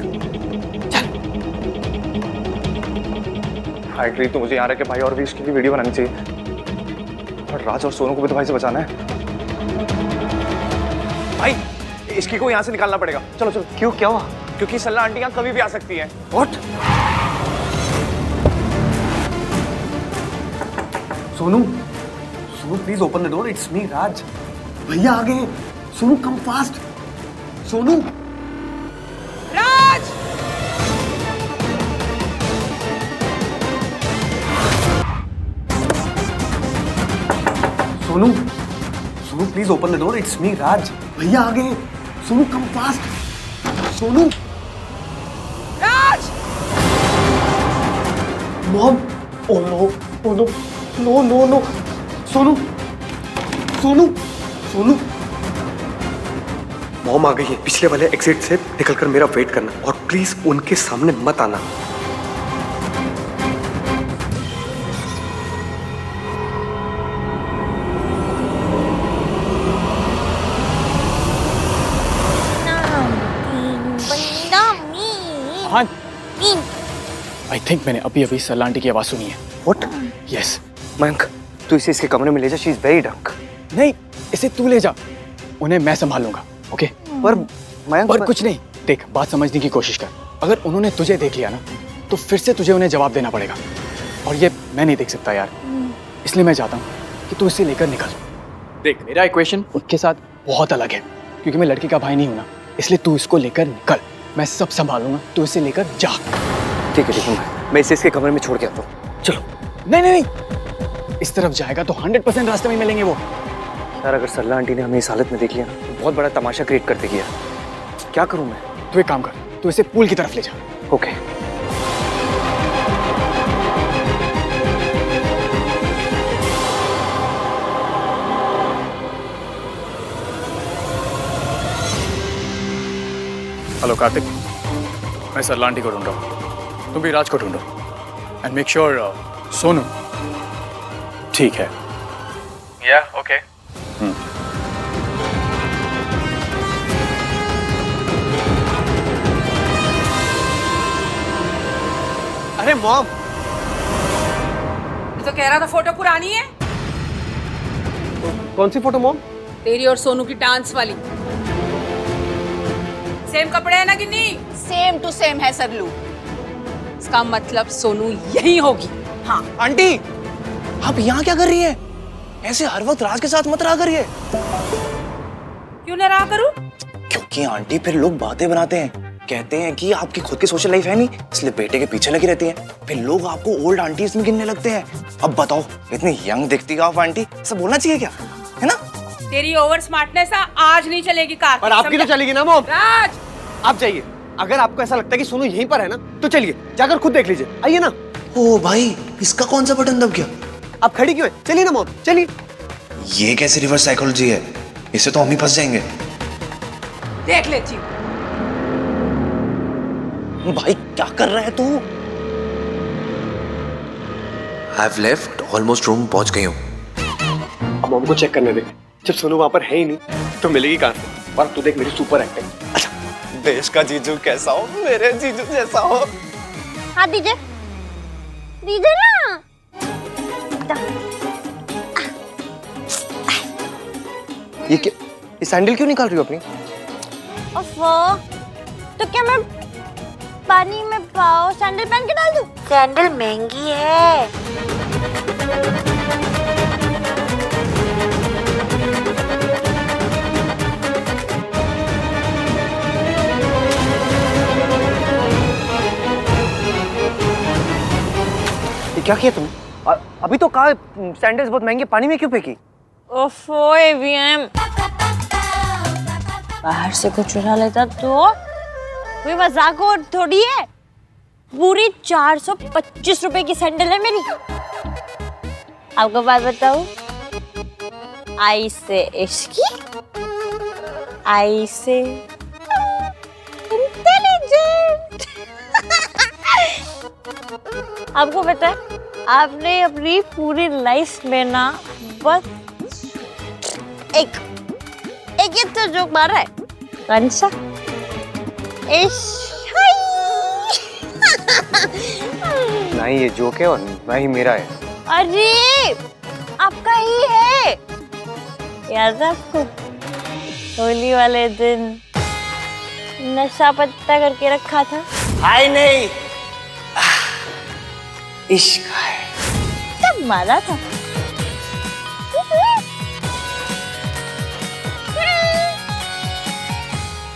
फाइनली तो मुझे यहाँ रह के भाई और भी इसकी वीडियो बनानी चाहिए, और राज और सोनू को भी तो भाई से बचाना है। भाई इसकी को यहाँ से निकालना पड़ेगा। चलो चलो। क्यों, क्या हुआ? क्योंकि सल्ला आंटी यहाँ कभी भी आ सकती है। What? Sonu, Sonu please open the door, it's me Raj. भैया आ गए। Sonu come fast. Sonu. Raj! Sonu, Sonu please open the door, it's me Raj. भैया आ गए। Sonu come fast. Sonu. Raj! Mom, oh no, oh no, no no no. Sonu, Sonu, Sonu. Mom आ गई है, पिछले वाले एग्जिट से निकलकर मेरा वेट करना, और प्लीज उनके सामने मत आना। हाँ, आई थिंक मैंने अभी अभी सल्ला आंटी की आवाज सुनी है। What? यस। मयंक तू इसे इसके कमरे में ले जा, शी इज वेरी ड्रंक। नहीं, इसे तू ले जा, उन्हें मैं संभालूंगा। ओके? पर मयंक, पर कुछ नहीं, देख बात समझने की कोशिश कर। अगर उन्होंने तुझे देख लिया ना तो फिर से तुझे उन्हें जवाब देना पड़ेगा, और ये मैं नहीं देख सकता यार। इसलिए मैं चाहता हूँ कि तू इसे लेकर निकल। देख मेरा इक्वेशन उनके साथ बहुत अलग है, क्योंकि मैं लड़की का भाई नहीं हूं ना, इसलिए तू इसको लेकर निकल, मैं सब संभालूंगा, तू इसे लेकर जा। ठीक है, ठीक है, मैं इसे इसके कमरे में छोड़ के आता हूँ। चलो। नहीं नहीं नहीं, इस तरफ जाएगा तो 100% रास्ते में मिलेंगे वो। यार अगर सल्ला आंटी ने हमें इस हालत में देख लिया ना तो बहुत बड़ा तमाशा क्रिएट कर देगी यार। क्या करूं मैं? तू एक काम कर, तू इसे पूल की तरफ ले जा। ओके। हेलो कार्तिक, मैं सल्ला आंटी को ढूंढ रहा हूँ, तुम भी राज को ढूंढो, एंड मेक श्योर सोनू ठीक है। या ओके। अरे मॉम, तो कह रहा था फोटो पुरानी है। कौन सी फोटो मॉम? तेरी और सोनू की डांस वाली। सेम कपड़े है ना गिन्नी? सेम टू सेम है सरलू। इसका मतलब सोनू यही होगी। हाँ। आंटी आप यहाँ क्या कर रही हैं? ऐसे हर वक्त राज के साथ मत रहा करिए। क्यों ना रहा करूं? क्योंकि आंटी फिर लोग बातें बनाते हैं, कहते हैं कि आपकी खुद की सोशल लाइफ है नहीं, इसलिए बेटे के पीछे लगी रहती हैं। फिर लोग आपको ओल्ड आंटीज में गिनने लगते हैं। अब बताओ, इतनी यंग दिखती है आप आंटी, सब बोलना चाहिए क्या? है ना? तेरी ओवर स्मार्टनेस आज नहीं चलेगी कार। और आपकी तो चलेगी ना मॉम। राज, आप जाइए, अगर आपको ऐसा लगता है कि सोनू यहीं पर है ना तो चलिए, जाकर खुद देख लीजिए। आइए ना। ओ भाई, इसका कौन सा बटन दब गया? आप खड़ी क्यों है? चलिए ना मॉम, चलिए। ये कैसी रिवर्स साइकोलॉजी है? इससे तो हम ही फंस जाएंगे। देख लेती हूँ। भाई क्या कर रहा है तू? I've left, almost room पहुंच गई हूँ। अब मॉम को चेक करने दे, जब सोनू वहां पर है ही नहीं तो मिलेगी कहां से? पर तू देख मेरी सुपर एक्टिंग। अच्छा, देश का जीजू कैसा हो? मेरे जीजू जैसा हो। हाँ दीजिए, दीजिए ना। ये क्या, ये सैंडल क्यों निकाल रही हो अपनी? ओफो, तो क्या मैं पानी में पाओ सैंडल पहन के डाल दूं? सैंडल महंगी है। ये क्या किया तुमने? अभी तो कहा सैंडल्स बहुत महंगे, पानी में क्यों फेंकी? ओफो एवीएम, बाहर से कुछ चुरा लेता तो कोई मजाक और थोड़ी है। पूरी 425 रुपए की सैंडल है मेरी। आपको बात बताऊं, आई से इश्की, आई से इंटेलिजेंट। आपको पता है, आपने अपनी पूरी लाइफ में ना बस एक ये तो जोक मारा है, कौन सा? ना ही ये जोक है और ना ही मेरा है। अरे आपका ही है, याद है आपको? होली वाले दिन नशा पत्ता करके रखा था। हाय नहीं, इश्क है। तब मारा था।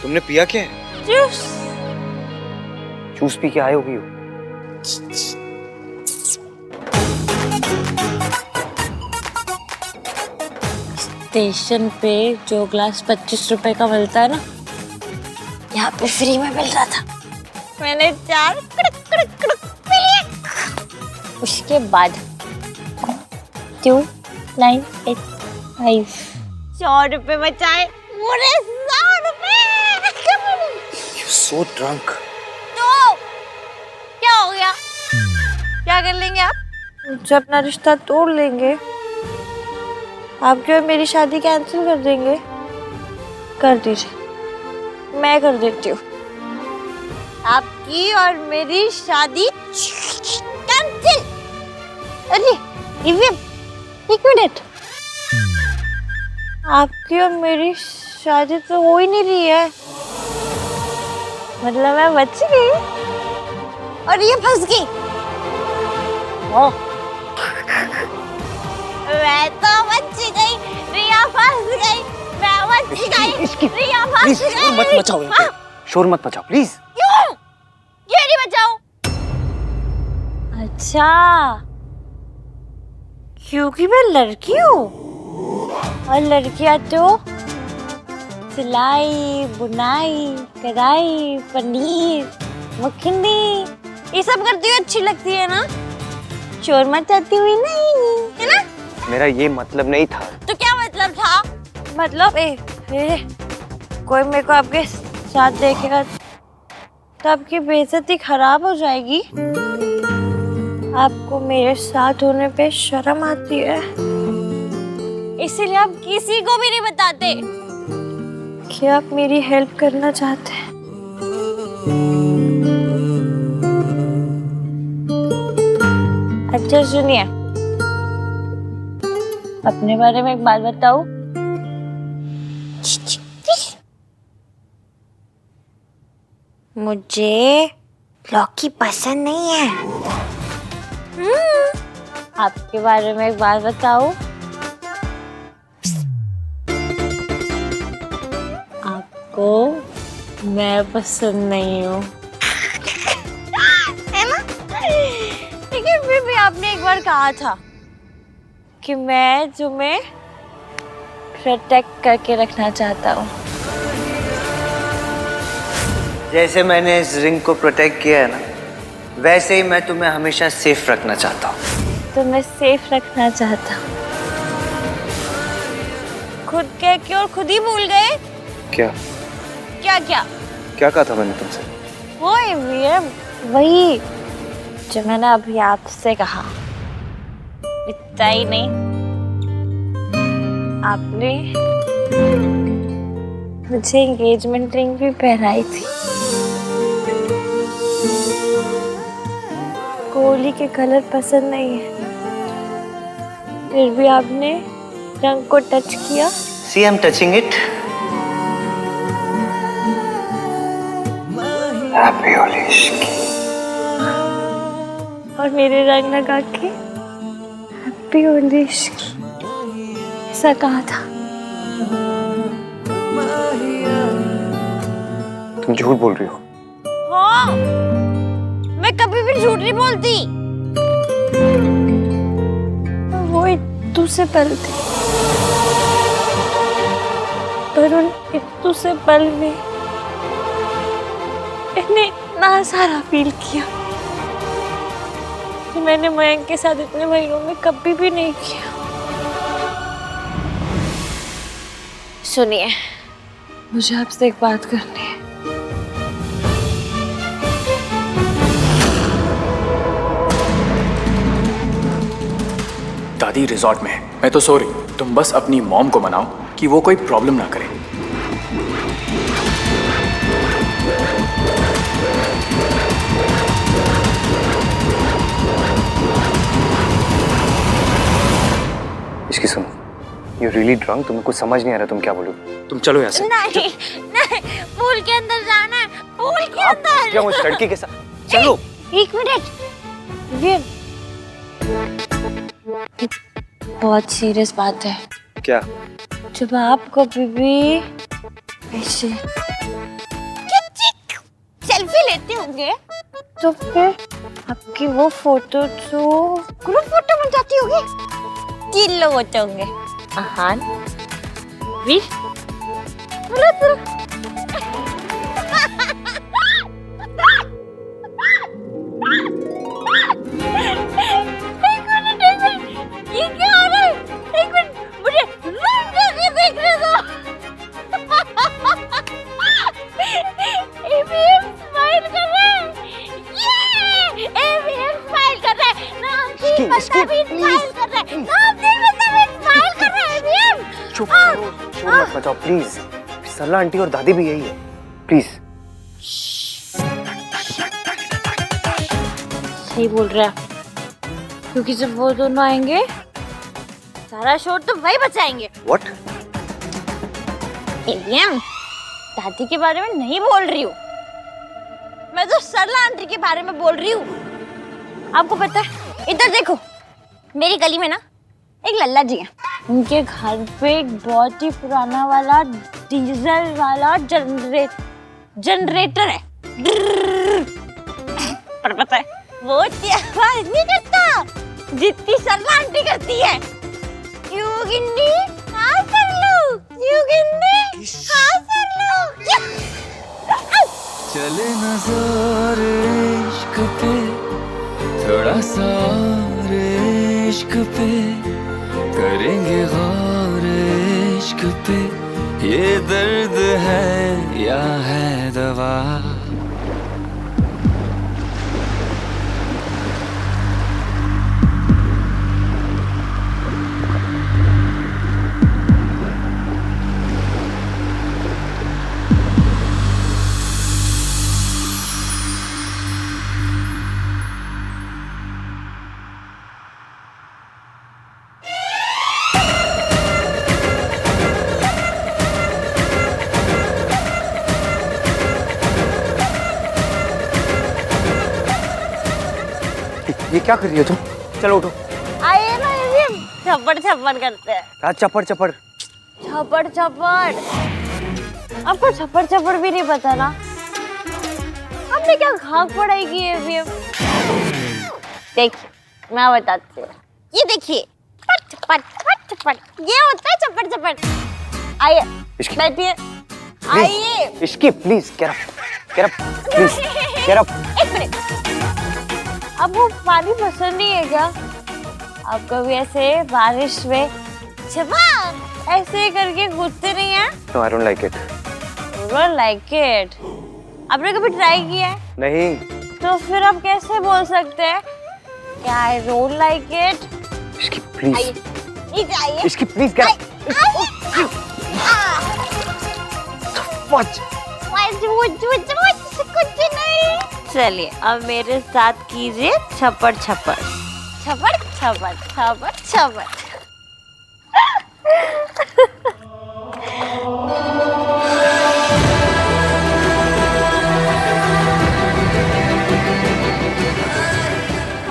तुमने पिया क्या है? जूस। जूस पी के आए होगी हो। स्टेशन पे जो ग्लास 25 रुपए का मिलता है ना, यहाँ पे फ्री में मिल रहा था। मैंने 4 कुड़ुक कुड़ुक कुड़ुक पी लिए। उसके बाद 2, 9, 8, 5 100 रुपए बचाए, पूरे 100 रुपए। You're so drunk. तो क्या हो गया? क्या कर लेंगे आप? मुझे अपना रिश्ता तोड़ लेंगे? आप क्यों मेरी शादी कैंसिल कर देंगे? कर दीजिए, मैं कर देती हूँ। आपकी और मेरी शादी कैंसिल। अरे दिव्या, एक मिनट, आपकी और मेरी शादी तो हो ही नहीं रही है। मतलब मैं बच गई और ये फंस गई। मैं तो बच गई, रिया फंस गई। मैं बच गई, रिया फंस गई। शोर मत मचाओ यहाँ पे। शोर मत मचाओ प्लीज। क्यों? ये नहीं बचाओ। अच्छा, क्योंकि मैं लड़की हूँ और लड़कियाँ तो सिलाई, बुनाई, कढ़ाई, पनीर, मखनी ये सब करती हुई अच्छी लगती है ना? शोर मचाती हुई नहीं, है ना? मेरा ये मतलब नहीं था। तो क्या मतलब था? मतलब कोई मेरे को आपके साथ देखेगा तो आपकी बेइज्जती खराब हो जाएगी। आपको मेरे साथ होने पे शर्म आती है, इसीलिए आप किसी को भी नहीं बताते कि आप मेरी हेल्प करना चाहते हैं। अच्छा सुनिए, अपने बारे में एक बात बताऊं? मुझे लौकी पसंद नहीं है। आपके बारे में एक बात बताऊं? आपको मैं पसंद नहीं हूँ, है ना? लेकिन फिर भी आपने एक बार कहा था कि मैं तुम्हें प्रोटेक्ट करके रखना चाहता हूँ। जैसे मैंने इस रिंग को प्रोटेक्ट किया है ना, वैसे ही मैं तुम्हें हमेशा सेफ रखना चाहता हूँ। तो मैं सेफ रखना चाहता हूँ। खुद कह के और खुद ही भूल गए। क्या क्या क्या क्या कहा था मैंने तुमसे? वही जो मैंने अभी आपसे कहा। इतना ही नहीं, आपने मुझे एंगेजमेंट रिंग भी पहनाई थी। होली के कलर पसंद नहीं है, फिर भी आपने रंग को टच किया। See, I'm touching it. Happy Holi Ishki. और मेरे रंग लगा के हैप्पी होली इश्की ऐसा कहा था। तुम झूठ बोल रही हो। हाँ, मैं कभी भी झूठ नहीं बोलती। वो इत्तू से पल थे, पर उन इत्तू से पल में मैंने इतना सारा फील किया कि मैंने मयंक के साथ इतने महीनों में कभी भी नहीं किया। सुनिए, मुझे आपसे एक बात करनी है। दादी रिजॉर्ट में है, मैं तो सो रही हूँ। तुम बस अपनी मॉम को मनाओ कि वो कोई प्रॉब्लम ना करे। इसकी सुनो, यू रियली ड्रंक, तुमको कुछ समझ नहीं आ रहा तुम क्या बोलो। तुम चलो यहाँ से। नहीं नहीं, पूल के अंदर जाना है, पूल के अंदर। क्या उस लड़की के साथ? चलो। एक मिनट, ये बहुत सीरियस बात है। क्या? जब आप कभी भी ऐसे सेल्फी लेते होंगे तो फिर आपकी वो फोटो तो ग्रुप फोटो बन जाती होगी। 3 लोग होते होंगे, आहान, वीर, ये क्या हो रहा है? एक मिनट, मुझे जूम करके देखने दो। एवीएम स्माइल कर रहा है, ये एवीएम स्माइल कर रहा है, नाम की बंदा भी स्माइल कर रहा है, नाम की बंदा भी स्माइल कर रहा है। एवीएम चुप करो, शोर मत मचाओ प्लीज। सरला आंटी और दादी भी यही है, प्लीज। सही बोल रहा है, क्योंकि जब वो दोनों आएंगे सारा शोर तो वही बचाएंगे। What? एवीएम, दादी के बारे में नहीं बोल रही हूँ मैं, तो सरला आंटी के बारे में बोल रही हूँ। आपको पता है, इधर देखो, मेरी गली में ना एक लल्ला जी है। उनके घर पे एक बहुत ही पुराना वाला डीजल वाला जनरेटर है। पर पता है, वो इतनी आवाज नहीं करता जितनी सरला आंटी करती है। क्यों गिन्नी? हाँ सरलू, क्यों गिन्नी? हाँ सरलू। चले नजर इश्क पे, थोड़ा सा और इश्क पे, करेंगे गौर इश्क पे, ये दर्द है या है दवा। ये क्या कर रही हो तुम? चलो उठो। आइए ना एवीएम, छप्पड़ छप्पड़ करते हैं। क्या चप्पड़ चप्पड़? छप्पड़ छप्पड़। आपको छप्पड़ छप्पड़ भी नहीं पता ना? आपने क्या घाक पढ़ाई की है एवीएम? देखिए, मैं बताती हूँ। ये देखिए, छप्पड़ छप्पड़, ये होता है छप्पड़ छप्पड़। आइए, बैठिए। आइए। Ishki please, get up, please, get up। एक मिनट, आपको पानी पसंद नहीं है क्या? आप कभी ऐसे बारिश में छपाक ऐसे करके कूदते नहीं हैं? No, I don't like it. You don't like it? आपने कभी ट्राई किया है? नहीं। तो फिर आप कैसे बोल सकते हैं कि I don't like it? Ishki please. नीचे आइए। Ishki please, get up। कुछ नहीं। चलिए, अब मेरे साथ कीजिए छप्पड़ छप्पड़, छप्पड़ छप्पड़, छप्पड़ छप्पड़।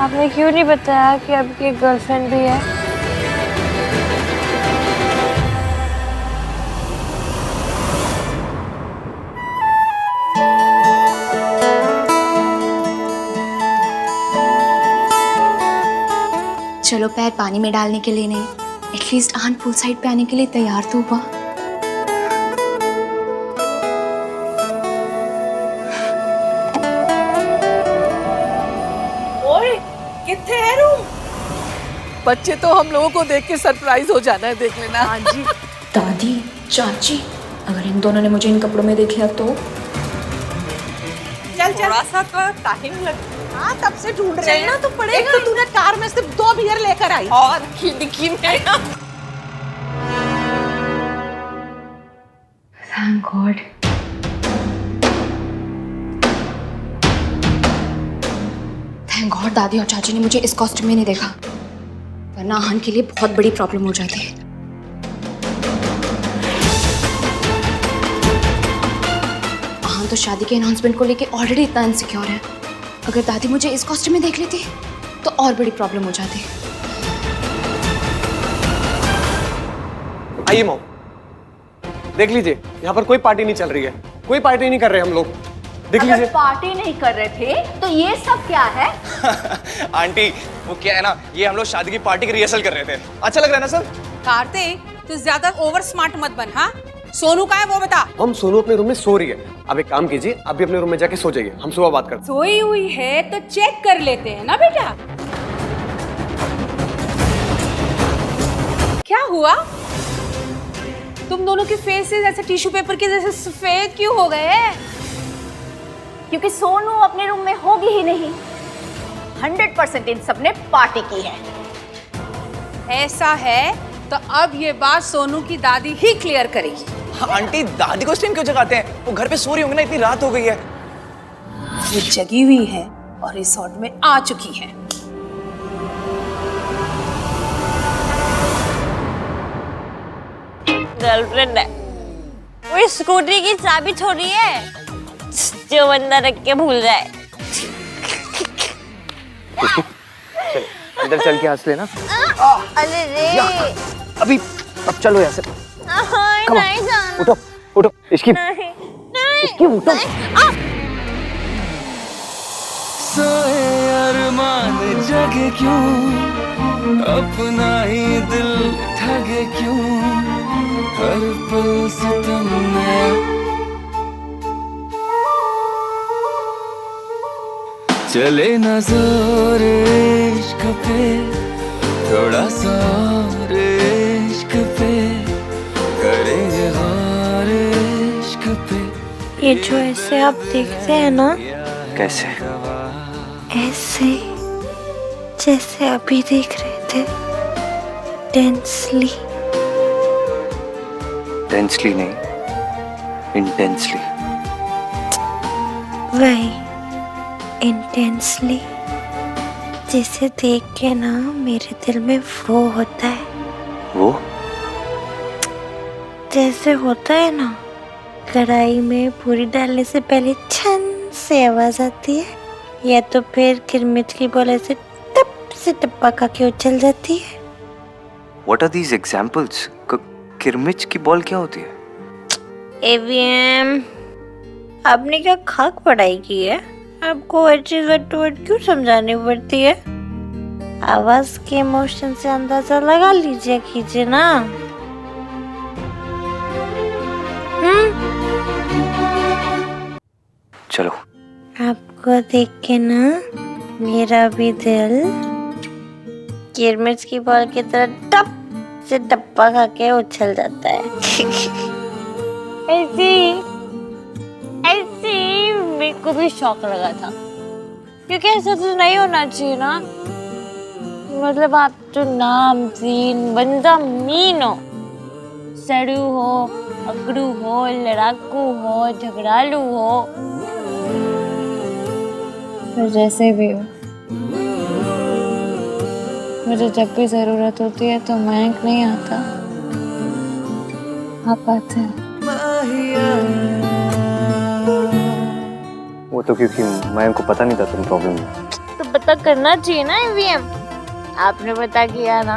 आपने क्यों नहीं बताया कि आपकी गर्लफ्रेंड भी है? चलो पैर पानी में डालने के लिए नहीं, एटलीस्ट आन पूल साइड पे आने के लिए तैयार तो हुआ। ओए, कितने हैं रूम? बच्चे तो हम लोगों को देख के सरप्राइज हो जाना है, देख लेना। हाँ जी। दादी, चाची, अगर इन दोनों ने मुझे इन कपड़ों में देख लिया तो? चल थोड़ा सा तो टाइम लग। हाँ तब से ढूंढ रहे हैं। चलना तो पड़ेगा। एक तो तूने कार में सिर्फ 2 बियर लेकर आई और खिड़की में। Thank God. Thank God दादी और चाची ने मुझे इस कॉस्ट्यूम में नहीं देखा, वरना आहन के लिए बहुत बड़ी प्रॉब्लम हो जाती है। आहन तो शादी के अनाउंसमेंट को लेके ऑलरेडी इतना इनसिक्योर है। अगर दादी मुझे इस कॉस्ट्यूम में देख लेती तो और बड़ी प्रॉब्लम हो जाती। आइए मॉम, देख लीजिए यहाँ पर कोई पार्टी नहीं चल रही है, कोई पार्टी नहीं कर रहे हम लोग। देख लीजिए। पार्टी नहीं कर रहे थे तो ये सब क्या है? आंटी वो क्या है ना, ये हम लोग शादी की पार्टी की रिहर्सल कर रहे थे। अच्छा लग रहा है ना सब? कार्तिक तू ज्यादा ओवर स्मार्ट मत बन। हाँ सोनू का है वो बता। हम सोनू अपने रूम में सो रही है। अब एक काम कीजिए, आप भी अपने रूम में जाके सो जाइए, हम सुबह बात करते हैं। सोई हुई है तो चेक कर लेते हैं ना बेटा। क्या हुआ? तुम दोनों के फेसेस ऐसे टिश्यू पेपर के जैसे सफेद क्यों हो गए? क्योंकि सोनू अपने रूम में होगी ही नहीं। 100% इन सब ने पार्टी की है। ऐसा है तो अब ये बात सोनू की दादी ही क्लियर करेगी। आंटी दादी को इस टाइम क्यों जगाते हैं? वो घर पे सो रही होंगी ना, इतनी रात हो गई है। वो जगी हुई है और रिसोर्ट में आ चुकी है। गर्लफ्रेंड है वो, स्कूटी की चाबी छोड़ी है जो बंदा रख के भूल जाए। चल अंदर चल के हंस लेना। अरे रे अभी अब चलो यहाँ से। नहीं जाना। उठो उठो इसकी नहीं इसकी उठो। सोए अरमान जगे क्यों, अपना ही दिल ठगे क्यों, हर पल सितम नया। चले ना जोर इश्क पे, थोड़ा सा और इश्क पे, करेंगे गौर इश्क पे। ये जो ऐसे आप देखते हैं ना, कैसे? ऐसे जैसे अभी देख रहे थे, टेंसली। टेंसली नहीं, इंटेंसली। वही इंटेंसली, जिसे देख के ना मेरे दिल में वो होता है। वो जैसे होता है ना, कढ़ाई में पूरी डालने से पहले छन से आवाज आती है, या तो फिर किरमिच की बोले से टप से टप्पा खा के उछल जाती है। What are these examples? किरमिच की बॉल क्या होती है? एवीएम, आपने क्या खाक पढ़ाई की है? आपको हर चीज वर्ड टू वर्ड क्यों समझानी पड़ती है? आवाज के इमोशन से अंदाजा लगा लीजिए कीजिए ना। चलो। आपको देख के ना मेरा भी दिल किरमिच की बॉल की तरह टप से टप्पा खा के उछल जाता है। ऐसी मेरे को भी शौक लगा था, क्योंकि ऐसा तो नहीं होना चाहिए ना। मतलब आप जो नाम सीन बंदा मीन हो, सड़ू हो, अकड़ू हो, लड़ाकू हो, झगड़ालू हो, पर जैसे भी हो, मुझे जब भी जरूरत होती है तो मयंक नहीं आता, आप आते हैं। वो तो क्योंकि मयंक को पता नहीं था तुम प्रॉब्लम में। तो पता करना चाहिए ना एवीएम। आपने पता किया ना,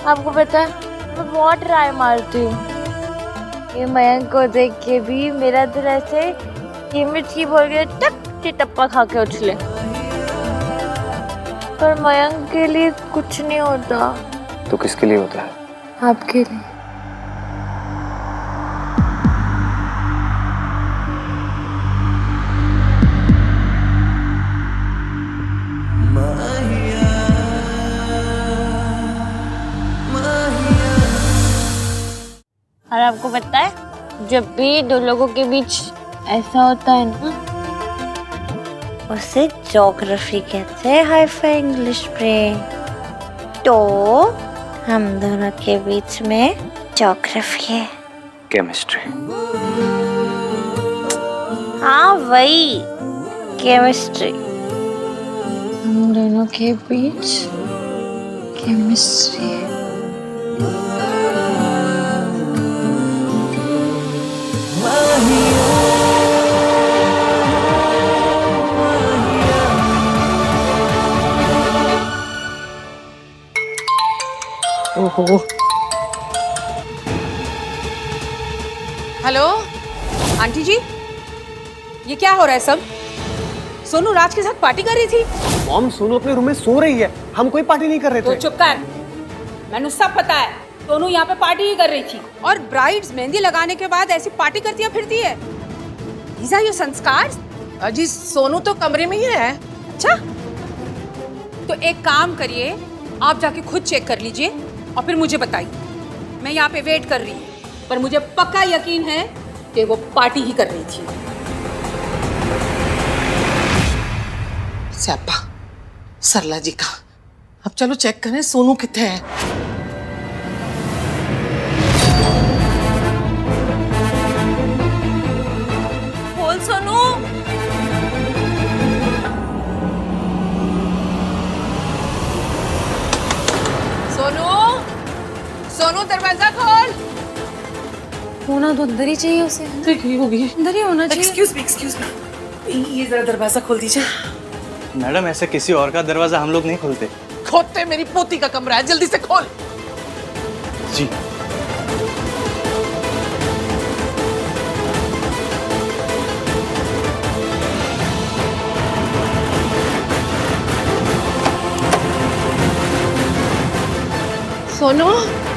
आपको पता है मैं बहुत ट्राई मारती हूँ। ये मयंक को देख के भी मेरा दिल ऐसे किरमिच की बोल के टप से टप्पा खा के उछले, पर मयंक के लिए कुछ नहीं होता। तो किसके लिए होता है? आपके लिए। और आपको पता है जब भी दो लोगों के बीच ऐसा होता है ना, उसे ज्योग्राफी कहते हैं, हाई-फाई इंग्लिश में। तो हम दोनों के बीच में ज्योग्राफी है। केमिस्ट्री। हाँ वही केमिस्ट्री। हम दोनों के बीच केमिस्ट्री है। ओहो। हेलो आंटी जी, ये क्या हो रहा है सब? सोनू राज के साथ पार्टी कर रही थी। मॉम सोनू अपने रूम में सो रही है, हम कोई पार्टी नहीं कर रहे थे। तो चुप कर, मैंने सब पता है। सोनू यहाँ पे पार्टी ही कर रही थी और ब्राइड्स मेहंदी लगाने के बाद ऐसी पार्टी करती है फिरती है। These are your संस्कार? अजी सोनू तो कमरे में ही है। अच्छा तो एक काम करिए, आप जाके खुद चेक कर लीजिए और फिर मुझे बताइए। मैं यहाँ पे वेट कर रही हूँ, पर मुझे पक्का यकीन है कि वो पार्टी ही कर रही थी। स्यापा सरला जी का। अब चलो चेक करें सोनू कितने है। बोल सोनू। सोनू, सोनू दरवाजा खोल। होना तो अंदर ही चाहिए उसे। होगी अंदर ही होना चाहिए। एक्सक्यूज मी, ये जरा दरवाजा खोल दीजिए। मैडम ऐसे किसी और का दरवाजा हम लोग नहीं खोलते। खोलते, मेरी पोती का कमरा है, जल्दी से खोल। जी। सोनू